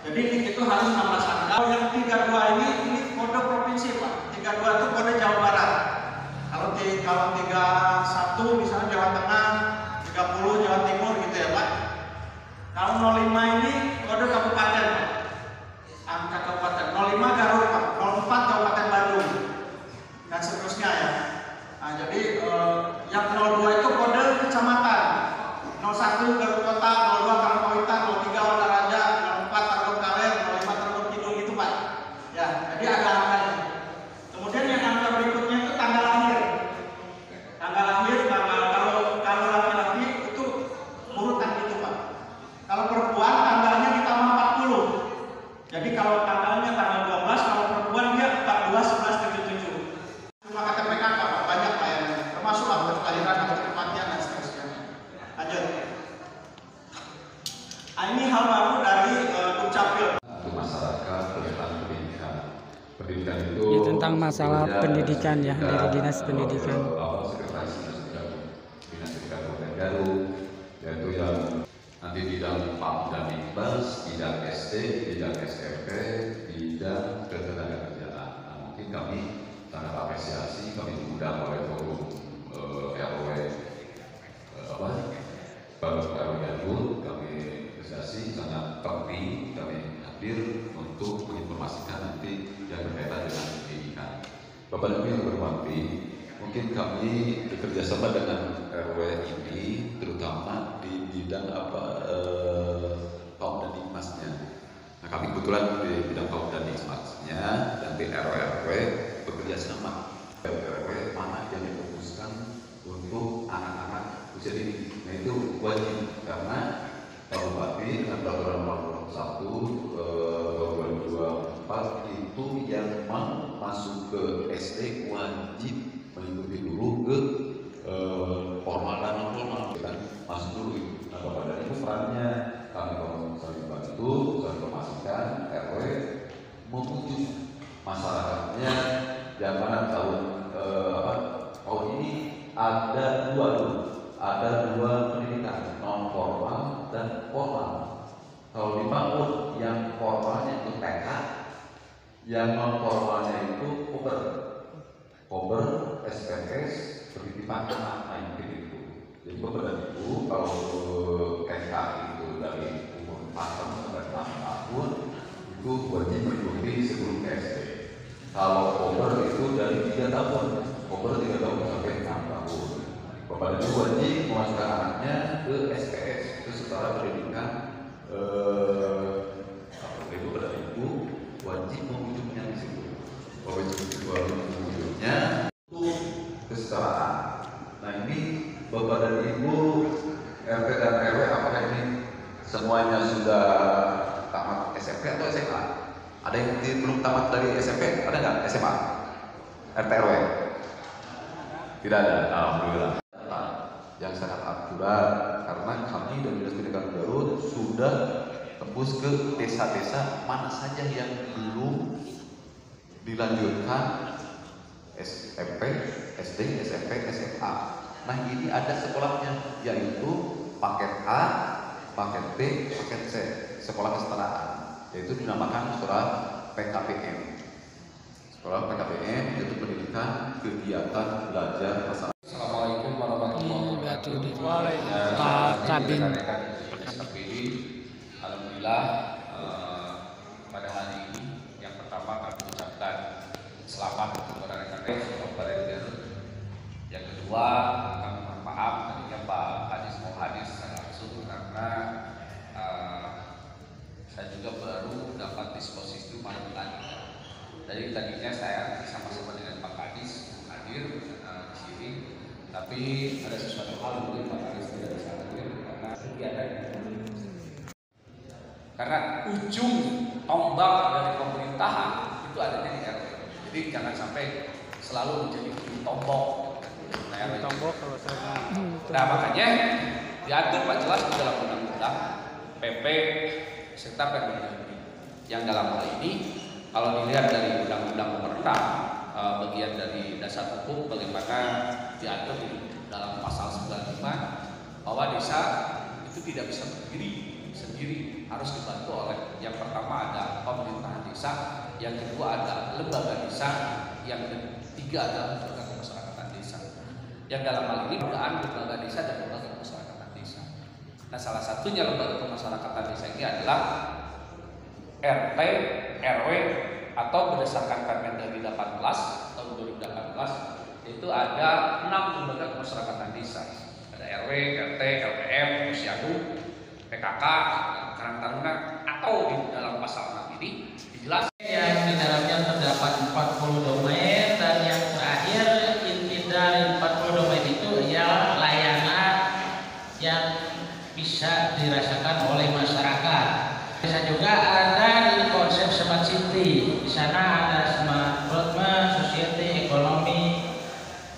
Jadi NIK itu harus 16 angka. Kalau yang 32 ini kode provinsi Pak. 32 itu kode Jawa Barat. Kalau 31 misalnya Jawa Tengah, 30 Jawa Timur gitu ya Pak. Kalau 05 ini kode kabupaten Pak. Angka kabupaten. 05 Garut Pak. 04 Kabupaten Bandung. Dan seterusnya ya. Nah, jadi yang 02 itu kode kecamatan. 01 Garut Kota, 02 Karangpawitan, 03 Wanaraja, 04 Tarogong Kaler, 05 Tarogong Kidul gitu Pak. Ya, jadi ada angkanya. Kemudian yang angka berikutnya itu tanggal lahir. Tanggal lahir, kalau laki-laki itu urutan gitu Pak. Kalau perempuan tanggalnya ditambah 40. Jadi kalau tanggalnya tanggal 12, kalau perempuan dia 14/11/77. Cuma KTP Pak, banyak Pak ya. Termasuk akte kelahiran, akte kematian dan seterusnya. Lanjut. Nah, ini hal baru dari Dukcapil. Masyarakat tentang pendidikan. Pendidikan itu ya, tentang masalah pendidikan ya dari Dinas Pendidikan. Sekretaris Dinas Pendidikan Kabupaten Garut, yaitu yang nanti bidang PAM dan Imbas, bidang SD, bidang SMP, bidang ketenagakerjaan. Nah, mungkin kami sangat apresiasi, kami diundang oleh forum RW Garut, kami hadir untuk menginformasikan nanti yang berkaitan dengan pendidikan. Bapak Ibu yang berhormati, mungkin kami bekerjasama dengan RW ini terutama di bidang kaum dan Dikmasnya. Nah, kami kebetulan di bidang kaum dan Dikmasnya dan di RW bekerjasama. RW mana yang difokuskan untuk anak-anak usia dini. Nah itu wajib karena Pak Bupati dengan peraturan nomor 1 2024 itu yang mau masuk ke SD wajib mengikuti dulu ke formal dan non formal, kan masuk dulu itu. Nah Bapak dan Ibu perannya kami saling bantu, saling memastikan RW memujuk masyarakatnya yang mana tahun ini ada dua pendidikan non formal dan formal. Kalau dibangun yang formalnya itu TK, yang non formalnya itu kober, SPS, pendidikan anak itu. Jadi Bapak dan Ibu kalau TK itu dari umur 4 sampai 6 tahun itu wajib mengikuti sebelum SD. Kalau kober itu dari 3 tahun, kober 3 tahun sampai 6 tahun. Bapak dan Ibu wajib memasukkan anaknya ke SPS, itu setara pendidikan. Ibu dan Ibu wajib memujuknya di situ. Wajib memujuknya untuk kesetaraan. Nah ini Bapak dan Ibu RT dan RW apakah ini semuanya sudah tamat SMP atau SMA? Ada yang belum tamat dari SMP? Ada nggak SMA? RT RW? Tidak ada. Alhamdulillah. Yang sangat akurat karena kami dari Dinas Pendidikan Garut sudah tembus ke desa-desa mana saja yang belum dilanjutkan SMP, SD, SMP, SMA. Nah ini ada sekolahnya yaitu paket A, paket B, paket C, sekolah kesetaraan, yaitu dinamakan sekolah PKPM. Sekolah PKPM yaitu pendidikan kegiatan belajar masyarakat. Assalamualaikum warahmatullahi wabarakatuh. Alhamdulillah pada hari ini yang pertama kami ucapkan selamat kepada rekan-rekan Garut. Yang kedua kami mohon maaf tadinya Pak Hadis mau hadir secara langsung karena saya juga baru dapat disposisi malam tadi. Jadi tadinya saya sama-sama dengan Pak Hadis hadir di sini, tapi ada sesuatu hal mungkin Pak Hadis tidak bisa hadir karena kegiatan karena ujung tombak dari pemerintahan itu adanya di RW. Jadi jangan sampai selalu menjadi ujung tombak. Tombok kalau saya. Nah makanya diatur Pak jelas di dalam undang-undang PP serta Permendagri. Yang dalam hal ini kalau dilihat dari undang-undang nomor 6 bagian dari dasar hukum bagaimana diatur di dalam pasal 95 bahwa desa itu tidak bisa berdiri sendiri, harus dibantu oleh yang pertama ada pemerintahan desa, yang kedua ada lembaga desa, yang ketiga adalah lembaga pemasyarakatan desa. Yang dalam hal ini penggunaan lembaga desa dan lembaga pemasyarakatan desa. Nah salah satunya lembaga pemasyarakatan desa ini adalah RT, RW atau berdasarkan Permendagri 18 tahun 2018 itu ada 6 lembaga pemasyarakatan desa. Ada RW, RT, LPM, Posyandu, PKK, Karang Taruna atau di dalam pasal 6 ini dijelaskan yang di dalamnya terdapat 40 domain dan yang terakhir inti dari 40 domain itu ialah layanan yang bisa dirasakan oleh masyarakat. Bisa juga ada di konsep Smart City. Di sana ada Smart Development, Society, Ekonomi.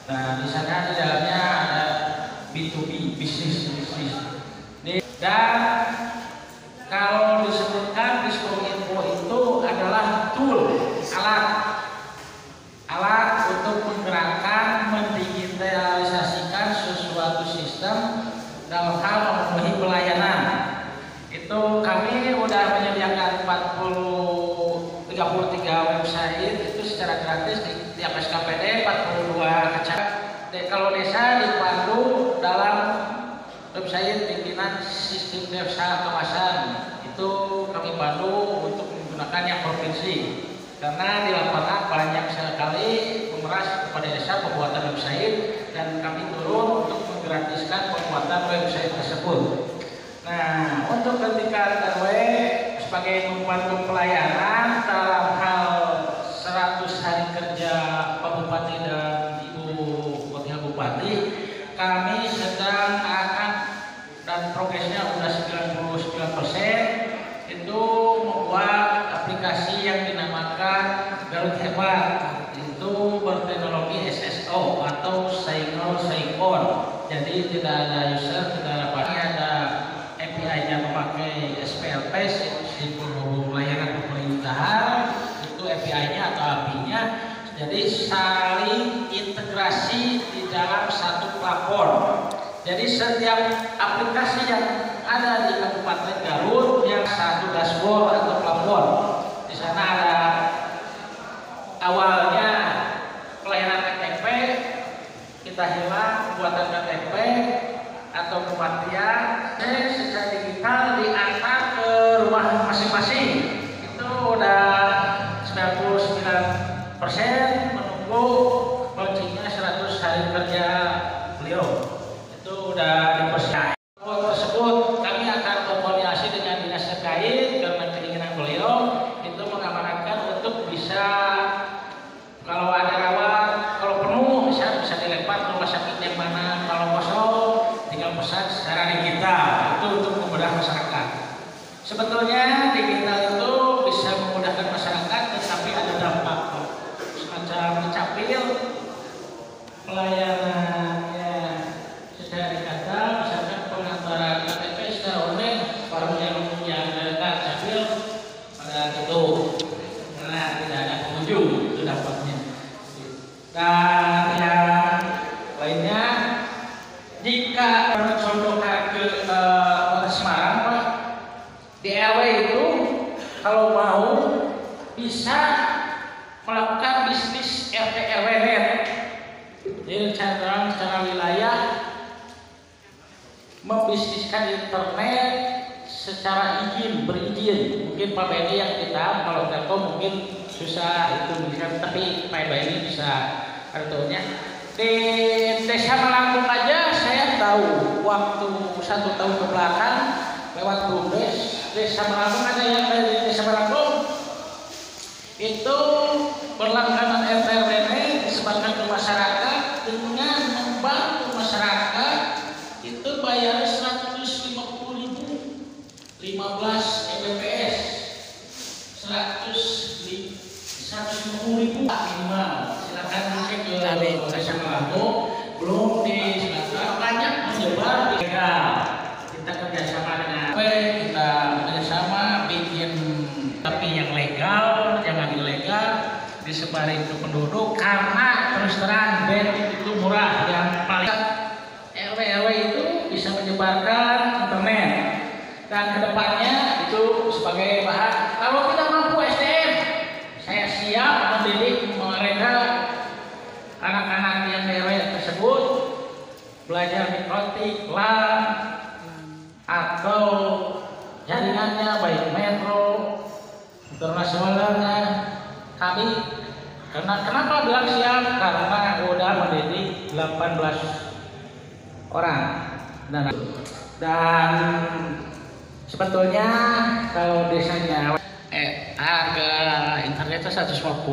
Nah, di sana di dalamnya ada B2B, bisnis. Dan kalau disebutkan Diskominfo itu adalah tool, alat untuk menggerakkan, mendigitalisasikan sesuatu sistem dalam hal memenuhi pelayanan. Itu kami sudah menyediakan 33 website itu secara gratis di tiap SKPD, 42 kecamatan. Kalau desa dipandu dalam website pimpinan sistem desa kawasan itu kami bantu untuk misalkan yang provinsi, karena di lapangan banyak sekali pemeras kepada desa pembuatan website dan kami turun untuk menggratiskan pembuatan website tersebut. Nah, untuk tingkat RW sebagai membantu pelayanan dalam hal 100 hari kerja Pak Bupati dan Ibu Wakil Bupati, kami sedang akan dan progresnya sudah 99%, itu membuat aplikasi yang dinamakan Garut Hebat, itu berteknologi SSO atau Single Sign-On. Jadi tidak ada user, tidak ada apa, ada API-nya memakai SPLP, Sistem Layanan Pemerintahan, itu API-nya atau API-nya. Jadi saling integrasi di dalam satu platform. Jadi setiap aplikasi yang ada di Kabupaten Garut yang satu dashboard atau platform. Di sana ada awalnya pelayanan KTP, kita hilang pembuatan KTP atau kematian, secara digital diantar ke rumah masing-masing. Itu udah 99%, menunggu launchingnya 100 hari kerja beliau. Itu udah dipersiapkan. Tersebut kami akan berkoordinasi dengan dinas terkait karena keinginan beliau itu mengamanatkan untuk bisa kalau ada rawat, kalau penuh bisa dilempar ke rumah sakit yang mana, kalau kosong tinggal pesan secara digital. Itu untuk memudahkan masyarakat. Sebetulnya digital itu bisa memudahkan masyarakat, tetapi ada dampak semacam capil pelayanannya secara digital, misalkan pengantaran KTP secara online, orang yang capil pada itu, karena tidak ada pengunjung, itu dampaknya. Dan yang lainnya, jika contohkan ke Kota Semarang, Pak, di RW itu kalau mau bisa melakukan bisnis RT RW net. Jadi secara wilayah membisniskan internet secara berizin. Mungkin Pak Benny yang kita, kalau Telkom mungkin susah itu bisa, tapi Pak Benny bisa artinya. Di Desa Melangkung aja saya tahu waktu 1 tahun ke belakang lewat BUMDes, Desa Melangkung ada yang dari Desa Melangkung itu berlangganan RT/RW disebarkan ke masyarakat dengan membantu masyarakat itu bayar 150.000, 15 Mbps, 150.000 minimal. Silakan dicek ke Desa Melangkung, belum di Selatan banyak menyebar legal. Kita kerjasama dengan kita kerjasama bikin tapi yang legal, jangan ilegal, disebarin ke penduduk karena terus terang band itu murah, yang paling RW itu bisa menyebarkan internet dan kedepannya itu sebagai bahan. Kalau kita mampu SDM, saya siap mendidik mereka anak-anak yang di RW tersebut belajar mikrotik, LAN atau jaringannya baik metro internasionalnya. Kami kenapa bilang siap, karena udah mendidik 18 orang dan sebetulnya kalau desanya harga internetnya 150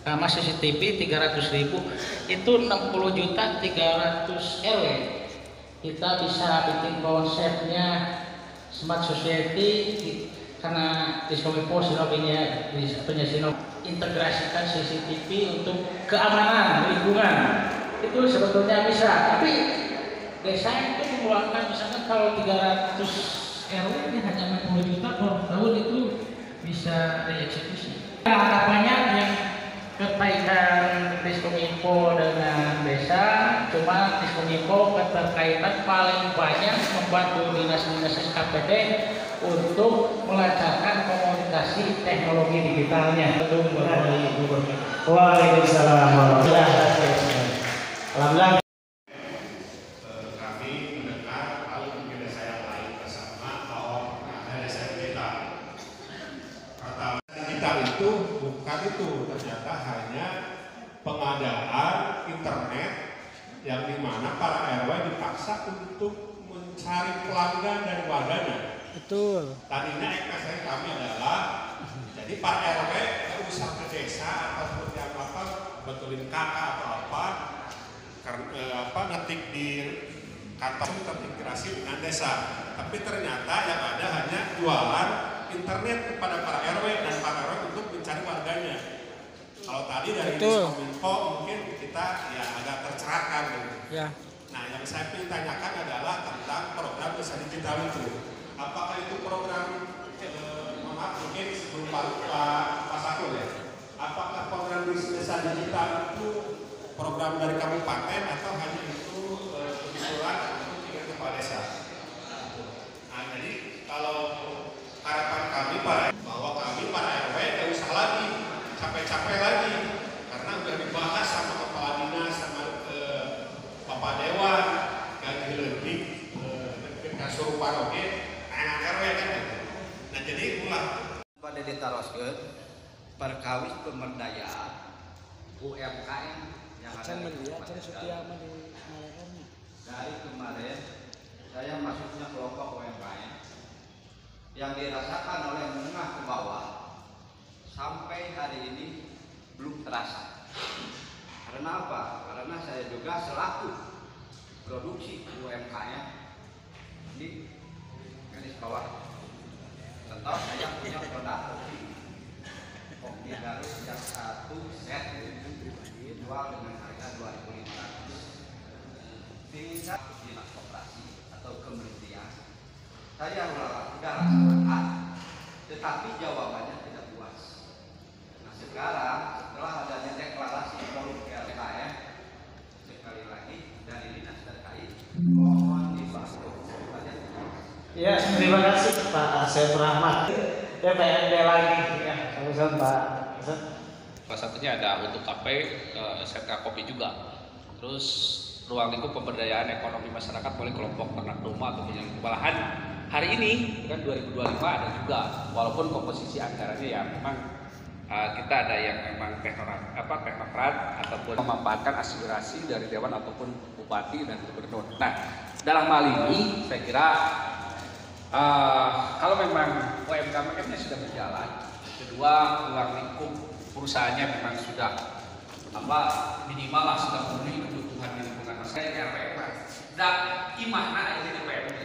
sama CCTV 300.000 itu 60.300.000 RW. Kita bisa bikin konsepnya smart society karena Diskominfo Sinopinya integrasikan CCTV untuk keamanan lingkungan itu sebetulnya bisa, tapi desa itu mengeluarkan misalkan kalau 300 RW ini hanya 60 juta per tahun itu bisa dieksekusi. Ada banyak yang keterkaitan Diskominfo dengan desa, cuma Diskominfo keterkaitan paling banyak membantu dinas-dinas SKPD untuk melancarkan komunikasi teknologi digitalnya. Waalaikumsalam warahmatullahi wabarakatuh. Alhamdulillah. Kami mendengar, lalu mungkin desa yang lain bersama bahwa ada desa kita RW dipaksa untuk mencari pelanggan dari warganya. Betul. Tadinya ekspektasi kami adalah jadi Pak RW usah ke desa atau seperti apa betulin kakak atau apa karena ngetik di kantor terintegrasi dengan desa. Tapi ternyata yang ada hanya jualan internet kepada para RW dan para RW untuk mencari warganya. Kalau tadi dari Diskominfo mungkin kita ya agak tercerahkan gitu. Ya. Nah, yang saya ingin tanyakan adalah tentang program desa digital itu. Apakah itu program maaf mungkin sebelum Pak Sakul ya? Apakah program desa digital itu program dari kabupaten atau hanya itu kebetulan untuk tingkat kepala desa? Nah, jadi kalau harapan kami bahwa kami para RW tidak usah lagi capek-capek lagi karena udah dibahas sama kepala dinas sama Bapak Dewan gaji lebih kasurupan oke anak RW kan gitu. Nah jadi ulah pada ditaroskeun perkawis pemberdayaan UMKM yang ada di dari kemarin saya masuknya kelompok UMKM yang dirasakan oleh menengah ke bawah sampai hari ini belum terasa. Karena apa? Karena saya juga selaku produksi UMKM di garis bawah. Contoh saya punya produk kopi Garut yang satu set dijual dengan harga 2.500. Tingkat dinas koperasi atau kementerian saya udah rasakan, tetapi jawabannya tidak puas. Nah sekarang setelah adanya deklarasi forum UMKM sekali lagi dari dinas terkait mohon dibantu. Ya, terima kasih Pak Asep Rahmat. DPRD lagi ya, sama Pak. Salah satunya ada untuk KP, SMK Kopi juga. Terus ruang lingkup pemberdayaan ekonomi masyarakat oleh kelompok ternak domba atau yang malahan hari ini kan 2025 ada juga, walaupun komposisi anggarannya ya memang kita ada yang memang teknokrat ataupun memanfaatkan aspirasi dari dewan ataupun bupati dan gubernur. Nah, dalam hal ini saya kira kalau memang UMKM-nya sudah berjalan, kedua ruang lingkup perusahaannya memang sudah minimal lah sudah memenuhi kebutuhan di lingkungan masyarakat RW. Dan imahna ini DPRD.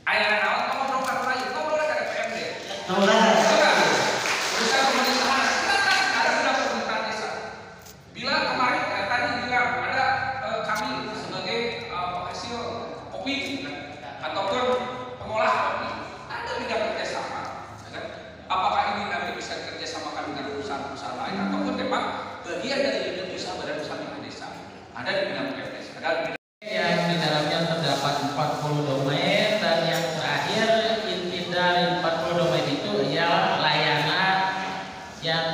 Ayah naon kamu broker lagi, kamu broker dari DPRD. Perusahaan pemerintahan, silakan ada beberapa pemerintahan desa. Bila kemarin tadi bilang ada kami sebagai penghasil kopi ataupun pengolah kopi, ada bidang kerjasama. Apakah ini nanti bisa kerjasamakan dengan perusahaan-perusahaan lain ataupun memang bagian dari unit usaha badan usaha milik desa? Ada di bidang PMDes, ada di bidang yang di dalamnya terdapat 40 domain dan yang terakhir inti dari 40 domain itu ialah layanan yang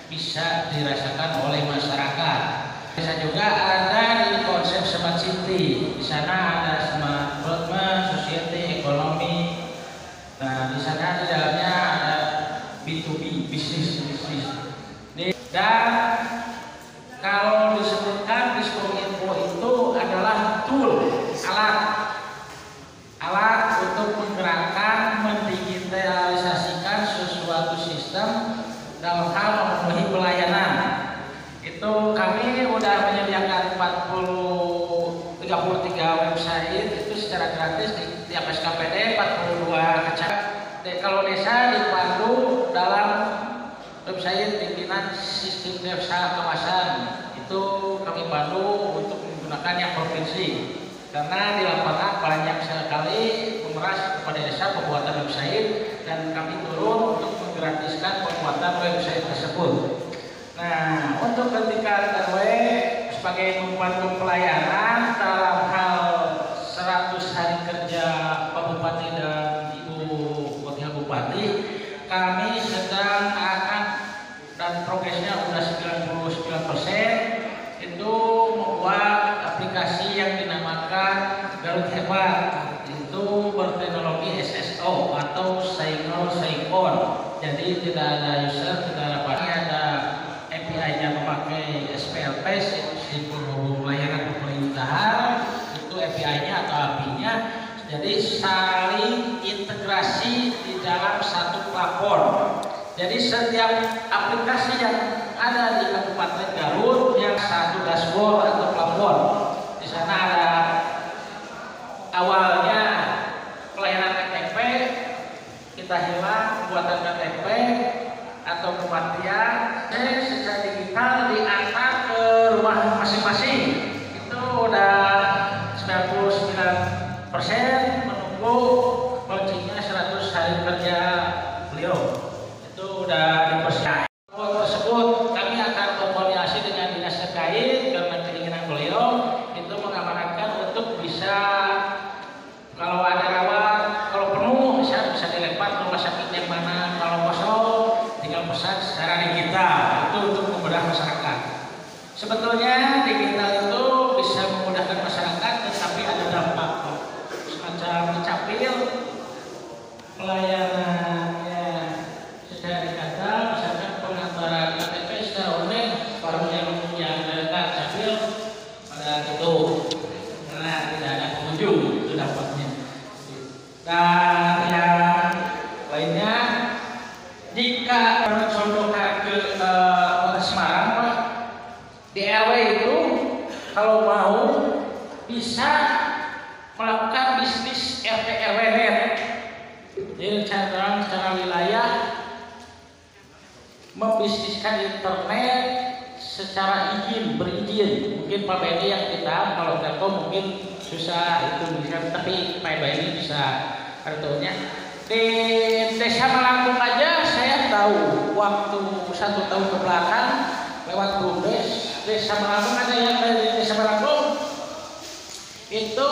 bisa dirasakan oleh masyarakat. Bisa juga ada di konsep Smart City. Di sana ada Smart Development, Society, Ekonomi. Nah, di sana di dalamnya ada B2B, bisnis. Dan kalau disebutkan Diskominfo itu adalah tool, alat untuk menggerakkan, mendigitalisasikan sesuatu sistem dalam hal memenuhi pelayanan. Itu kami sudah menyediakan 33 website itu secara gratis di tiap SKPD, 42 kecamatan. Kalau desa dipandu dalam website pimpinan sistem desa kawasan itu kami pandu untuk menggunakan yang provinsi karena di lapangan banyak sekali pemeras kepada desa pembuatan website dan kami turun untuk menggratiskan pembuatan website tersebut. Nah, untuk tingkat RW sebagai membantu pelayanan dalam hal 100 hari kerja Pak Bupati dan Ibu Wakil Bupati, kami sedang akan dan progresnya sudah 99% itu membuat aplikasi yang dinamakan Garut Hebat, itu berteknologi SSO atau Single Sign-On. Jadi tidak ada user, tidak ada apa-apa, ada API-nya memakai SPLP, sistem penghubung layanan pemerintahan, itu Jadi saling integrasi di dalam satu platform. Jadi setiap aplikasi yang ada di Kabupaten Garut yang satu dashboard atau platform. Di sana ada awalnya pelayanan KTP, kita hilang pembuatan KTP atau kematian, secara digital diantar ke rumah masing-masing. Itu udah 99% menunggu launchingnya 100 hari kerja beliau. Itu udah dipersiapkan. Tersebut kami akan berkoordinasi dengan dinas terkait karena keinginan beliau itu mengamanatkan untuk bisa kalau ada rawat, kalau penuh bisa dilempar ke rumah sakit yang mana, kalau kosong tinggal pesan secara digital. Itu untuk memudahkan masyarakat. Sebetulnya digital itu bisa memudahkan masyarakat, tetapi ada dampak semacam dicapil pelayanannya secara digital, misalkan pengantaran KTP secara online, baru yang datang capil pada itu karena tidak ada pengunjung, itu dampaknya. Dan yang lainnya, jika contohkan ke Kota Semarang, Pak, di RW itu kalau mau bisa melakukan bisnis RT RW net. Jadi secara wilayah membisniskan internet secara berizin. Mungkin Pak Benny yang kita, kalau Telkom mungkin susah itu bisa, tapi Pak Benny bisa kartunya. Di Desa Melangkung aja saya tahu waktu 1 tahun ke belakang lewat BUMDes, Desa Melangkung ada yang dari Desa Melangkung itu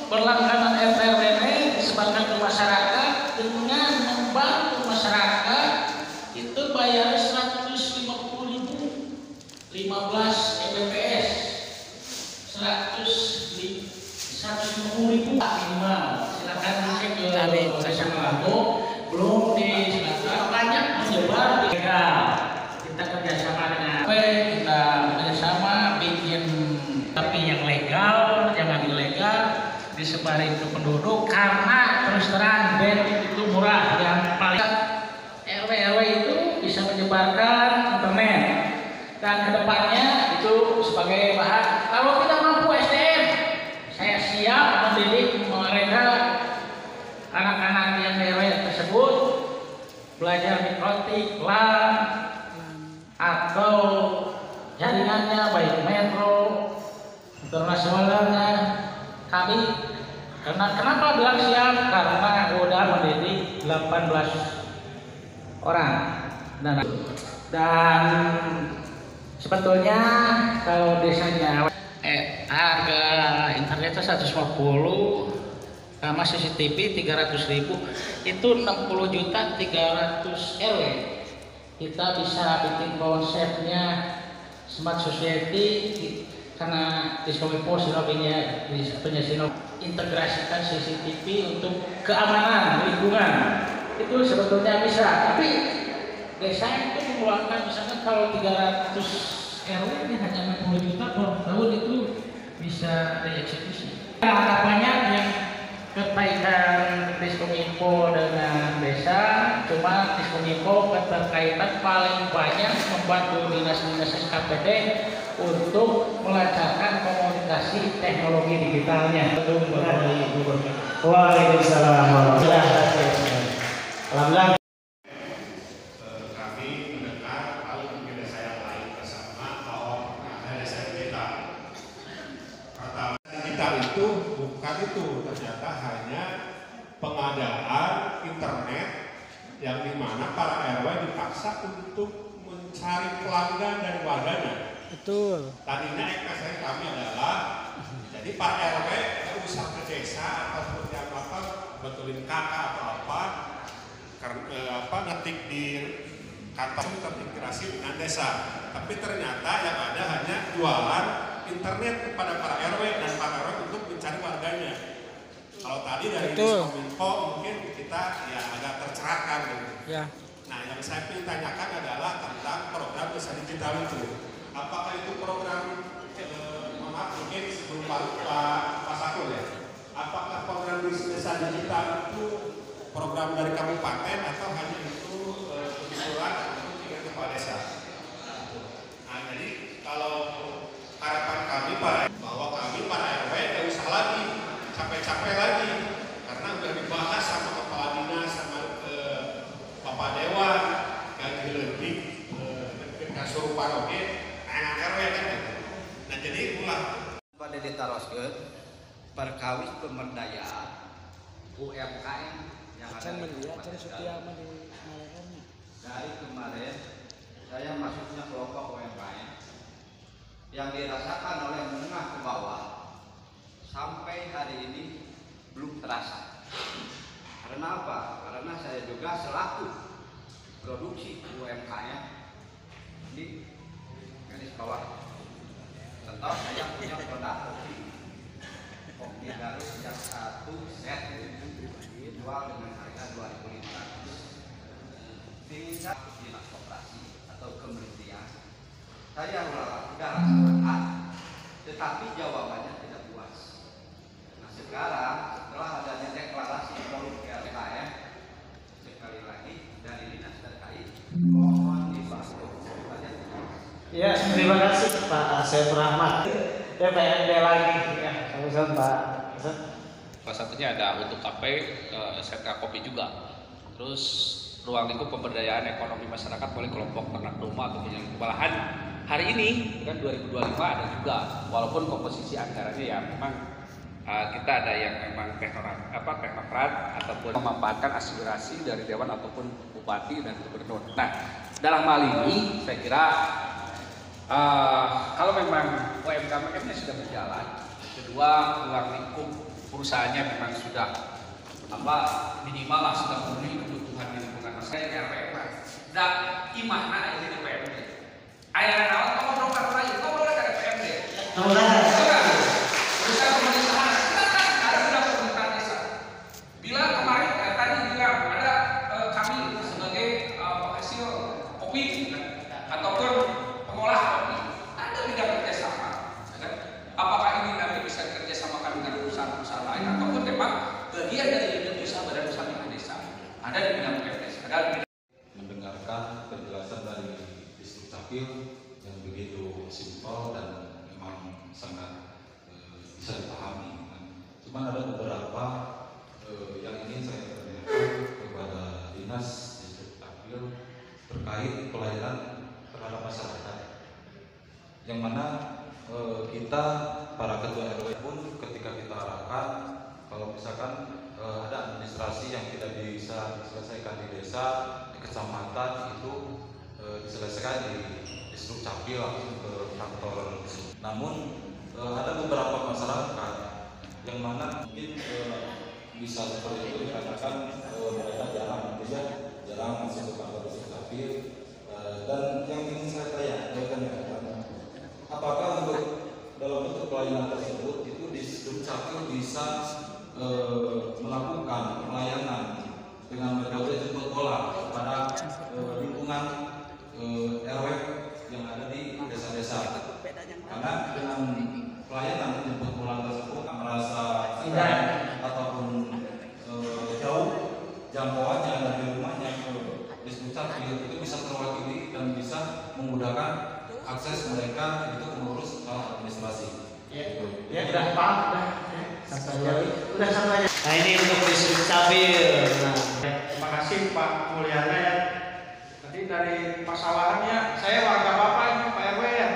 berlangganan RT/RW disebarkan ke masyarakat dengan membantu masyarakat itu bayar 150.000, 15 Mbps, 150.000 minimal. Silakan cek ke Desa Melangkung, belum di Selatan banyak menyebar di kita kerjasama dengan kita kerjasama bikin tapi yang legal, jangan ilegal, disebarin ke penduduk karena terus terang band itu murah, yang paling RW itu bisa menyebarkan internet dan kedepannya itu sebagai bahan. Kalau tidak mampu SDM, saya siap mendidik mereka anak-anak yang RW tersebut belajar mikrotik, LAN atau jaringannya baik metro internasionalnya. Kami kenapa bilang siap, karena udah mendidik 18 orang dan sebetulnya kalau desanya harga internetnya 150 sama CCTV 300.000 itu 60.300.000 RW. Kita bisa bikin konsepnya smart society karena Diskominfo Sinopinnya integrasikan CCTV untuk keamanan lingkungan itu sebetulnya bisa, tapi desa itu mengeluarkan misalkan kalau 300 RW ini hanya 60 juta per tahun itu bisa dieksekusi. Ada banyak yang keterkaitan Diskominfo dengan desa, cuma Diskominfo keterkaitan paling banyak membantu dinas-dinas SKPD untuk melancarkan komunikasi teknologi digitalnya. Waalaikumsalam warahmatullahi wabarakatuh. Kami mendengar kalau mungkin desa yang lain bersama bahwa ada desa digital. Kata digital itu bukan itu, ternyata hanya pengadaan internet yang dimana para RW dipaksa untuk mencari pelanggan dari warganya. Betul. Tadinya ekspektasi kami adalah jadi Pak RW nggak usah ke desa ataupun yang apa betulin kakak atau apa karena ngetik di kantor terintegrasi dengan desa. Tapi ternyata yang ada hanya jualan internet kepada para RW dan para RW untuk mencari warganya. Kalau tadi dari Diskominfo mungkin kita ya agak tercerahkan gitu. Ya. Nah yang saya ingin tanyakan adalah tentang program desa digital itu. Apakah itu program mungkin sebelum Pak Sakul ya? Apakah program desa digital itu program dari kabupaten atau hanya itu kebetulan untuk tingkat kepala desa? Nah, jadi kalau harapan kami bahwa kami para RW tidak usah lagi capek-capek lagi karena udah dibahas sama kepala dinas sama Bapak Dewan gaji lebih kesurupan oke anak RW kan gitu. Nah jadi ulah pada ditaroskeun perkawis pemberdayaan UMKM yang ada di dari kemarin saya masuknya kelompok UMKM yang dirasakan oleh menengah ke bawah sampai hari ini belum terasa. Karena apa? Karena saya juga selaku produksi UMKM di garis bawah. Contoh saya punya produk kopi Garut yang satu set dijual dengan harga 2.500. Tingkat dinas koperasi atau kementerian saya tidak rasakan, tetapi jawabannya tidak puas. Nah sekarang setelah adanya deklarasi forum UMKM sekali lagi dari dinas terkait mohon dibantu. Ya, terima kasih Pak Saiful Rahmat. DPRD lagi ya, sama Pak. Salah satunya ada untuk kafe, sentra kopi juga. Terus ruang lingkup pemberdayaan ekonomi masyarakat oleh kelompok ternak domba atau yang kewalahan. Hari ini kan 2025 ada juga, walaupun komposisi anggarannya ya memang kita ada yang memang teknokrat ataupun memanfaatkan aspirasi dari dewan ataupun bupati dan gubernur. Nah, dalam hal ini saya kira kalau memang UMKM-nya sudah berjalan, kedua ruang lingkup perusahaannya memang sudah minimal lah sudah memenuhi kebutuhan di lingkungan masyarakat RPM. Dan imahna ini DPRD. Ayah nawat kamu broker lagi, kamu broker DPRD. Perusahaan pemerintahan, silakan ada sudah pemerintahan desa. Bila kemarin tadi bilang ada kami sebagai penghasil kopi ataupun pengolah kopi, ada bidang kerjasama. Apakah ini nanti bisa kerjasamakan dengan perusahaan-perusahaan lain ataupun memang bagian dari unit usaha badan usaha milik desa? Ada di bidang PNS, ada di bidang mendengarkan penjelasan dari Distrik Capil yang begitu simpel dan memang sangat bisa dipahami. Cuman ada beberapa yang ingin saya tanyakan kepada Dinas Distrik Capil terkait pelayanan terhadap masyarakat, yang mana kita para ketua RW pun ketika kita arahkan kalau misalkan ada administrasi yang tidak bisa diselesaikan di desa, di kecamatan itu diselesaikan di Distrik Capil langsung ke kantor. Namun ada beberapa masyarakat yang mana mungkin bisa seperti itu dikatakan mereka jarang masuk ke kantor Distrik Capil. Dan yang ingin saya tanyakan, apakah untuk dalam bentuk pelayanan tersebut itu Distrik Capil bisa melakukan pelayanan dengan metode jemput bola kepada lingkungan RW yang ada di desa-desa, karena dengan pelayanan jemput bola tersebut merasa segan ataupun jauh jangkauannya dari rumahnya ke Distrik Capil itu bisa terwakili dan bisa memudahkan akses mereka itu mengurus hal administrasi. Ya, udah paham, udah sampai. Nah ini untuk Distrik Capil. Nah, terima kasih Pak Mulyana ya. Tadi dari permasalahannya, saya warga Bapak ini Pak RW ya.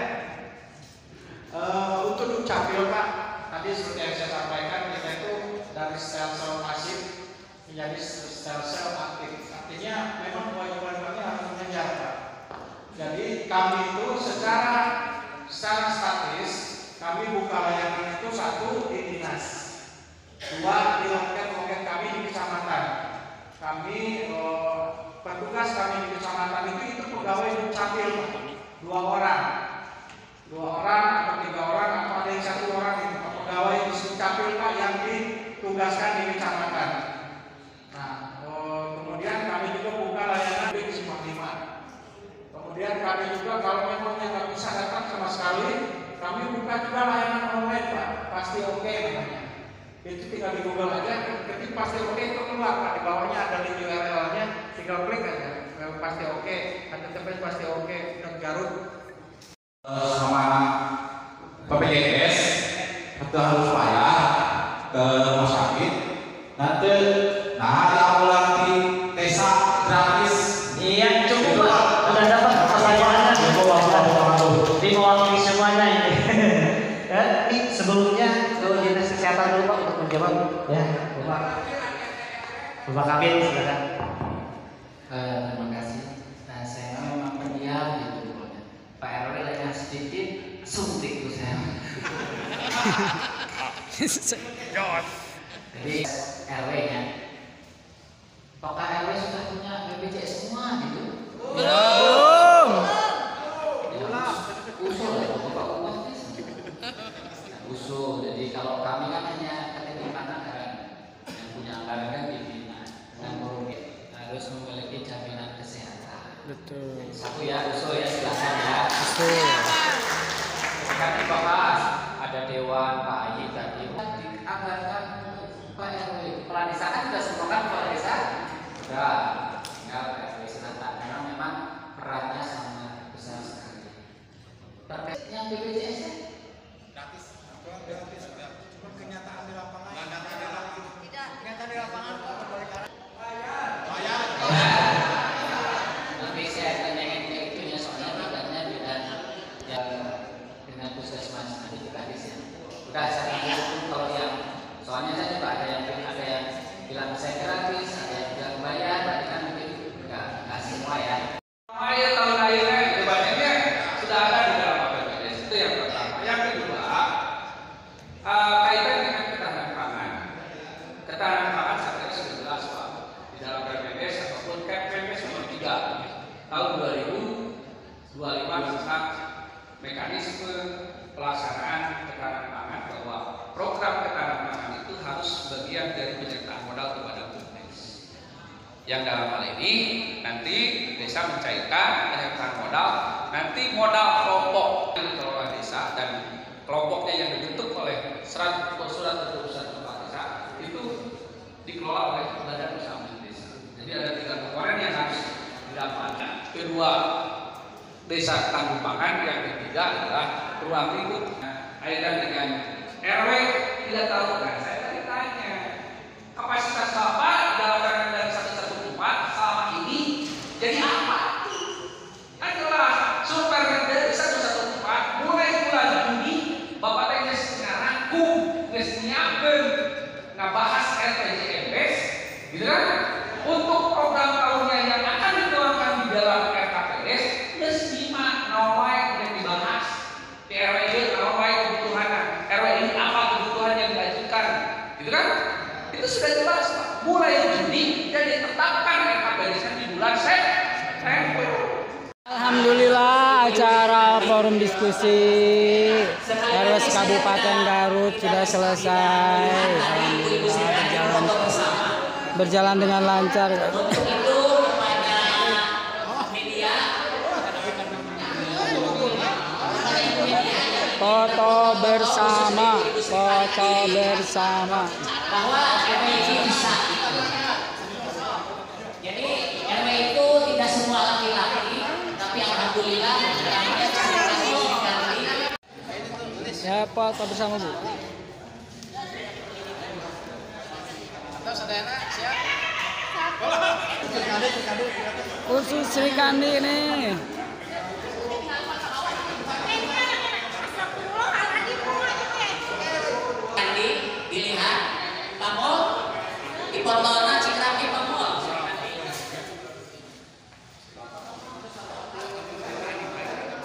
Untuk Dukcapil Pak, tadi seperti yang saya sampaikan kita itu dari sel-sel pasif menjadi sel-sel aktif. Artinya memang kewajiban kami harus mengejar Pak. Jadi kami itu secara statis kami buka layanan itu satu di dinas, dua di loket-loket kami di kecamatan. Kami petugas kami di kecamatan itu pegawai Dukcapil 2 orang atau 3 orang atau ada yang 1 orang itu pegawai di Dukcapil Pak yang ditugaskan di kecamatan. Nah kemudian kami juga buka layanan di Simpang 5. Kemudian kami juga kalau memang nggak bisa datang sama sekali, kami buka juga layanan online Pak, pasti oke namanya. Itu tinggal di Google aja, ketik pasti oke itu keluar Pak, di bawahnya ada link URL-nya, tinggal klik aja, pasti oke, HTTP pasti oke, dan Garut. Sama BPJS itu harus bayar ke rumah sakit. Nanti, ada ambulansi desa gratis. Iya cukup Pak, sudah dapat pertanyaannya diwakili semuanya ini. Ini sebelumnya ke dinas kesehatan dulu Pak untuk menjawab ya Bapak Kabin silakan. Terima kasih. Nah, saya memang pendiam gitu. Pak RW lagi sedikit suntik tuh saya. Jadi RW-nya, apakah RW sudah punya BPJS semua gitu? Belum. Usul ya, Bapak usul. Jadi kalau kami kan hanya ketitipan anggaran, yang punya anggaran kan dibina dan harus memiliki jaminan kesehatan. Betul. Satu ya usul ya silakan ya. Usul. Kan dibahas ada dewan Pak Ayi tadi dianggarkan Pak RW kepala desa kan sudah semua kan kepala desa sudah tinggal Pak RW silakan karena memang perannya sangat besar sekali. Terkait yang BPJS nya Gratis, cuma kenyataan di lapangan. Tidak, kenyataan di lapangan bayar. Nanti saya tanyain kayak itu ya soalnya tidaknya dengan puskesmas nanti juga di sini. Udah saya tanya kalau yang soalnya saya juga ada yang bilang saya gratis, ada yang bilang bayar, berarti kan mungkin nggak semua ya. Ayo tahun lahirnya debatnya sudah ada di dalam BPJS itu yang pertama. Yang kedua kaitan dengan ketahanan pangan. Ketahanan pangan saya kira sudah jelas Pak di dalam BPJS ataupun KPPS nomor 3 tahun 2025 tentang mekanisme pelaksanaan ketahanan pangan bahwa program ketahanan pangan itu harus bagian dari penyertaan modal kepada BUMDes. Yang dalam hal ini nanti desa mencairkan penyertaan modal, nanti modal kelompok yang dikelola desa dan kelompoknya yang dibentuk oleh surat keputusan kepala desa itu dikelola oleh badan usaha desa. Jadi ada 3 komponen yang harus didapatkan. Kedua, desa tangguh pangan, yang ketiga adalah ruang lingkup. Kaitan dengan RW tidak tahu. Nah, saya tadi tanya kapasitas Bapak dalam rangka dari 114 selama ini jadi apa? Kan jelas super dari 114 mulai bulan Juni Bapak tanya sekarang nges nyiapin ngabahas RPJMS gitu kan untuk program tahunnya yang akan dikeluarkan di dalam RKPS mesti nawai yang dibahas di RW nawai kebutuhan RW ini apa kebutuhan yang diajukan gitu kan itu sudah jelas Pak mulai Juni dan ditetapkan RKPS di bulan September. Alhamdulillah acara forum diskusi RW Kabupaten Garut sudah selesai. Alhamdulillah berjalan dengan lancar. Foto bersama. Bahwa RW itu bisa. Jadi RW itu tidak semua laki-laki, tapi alhamdulillah Ya, foto bersama Bu. Atau saudara siap? Khusus Sri Kandi ini. dilihat pamol di Portona Cikrapi pamol.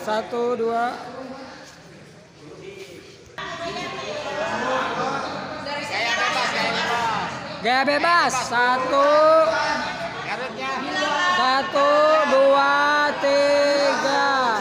Satu, dua. Gaya bebas. Satu, dua, tiga.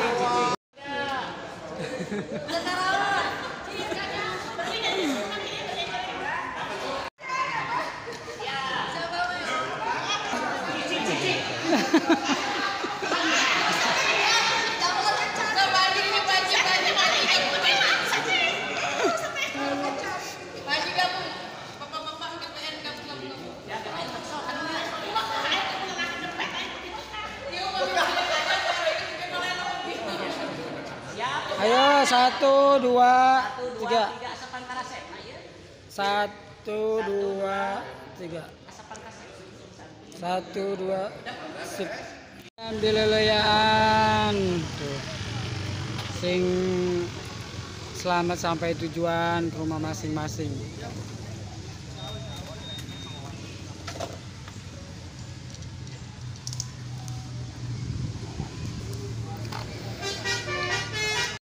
3, 1, 2, 3. 1, 2, 3. 1, 2, sip. Ambil lelean. Tuh. Sing selamat sampai tujuan ke rumah masing-masing.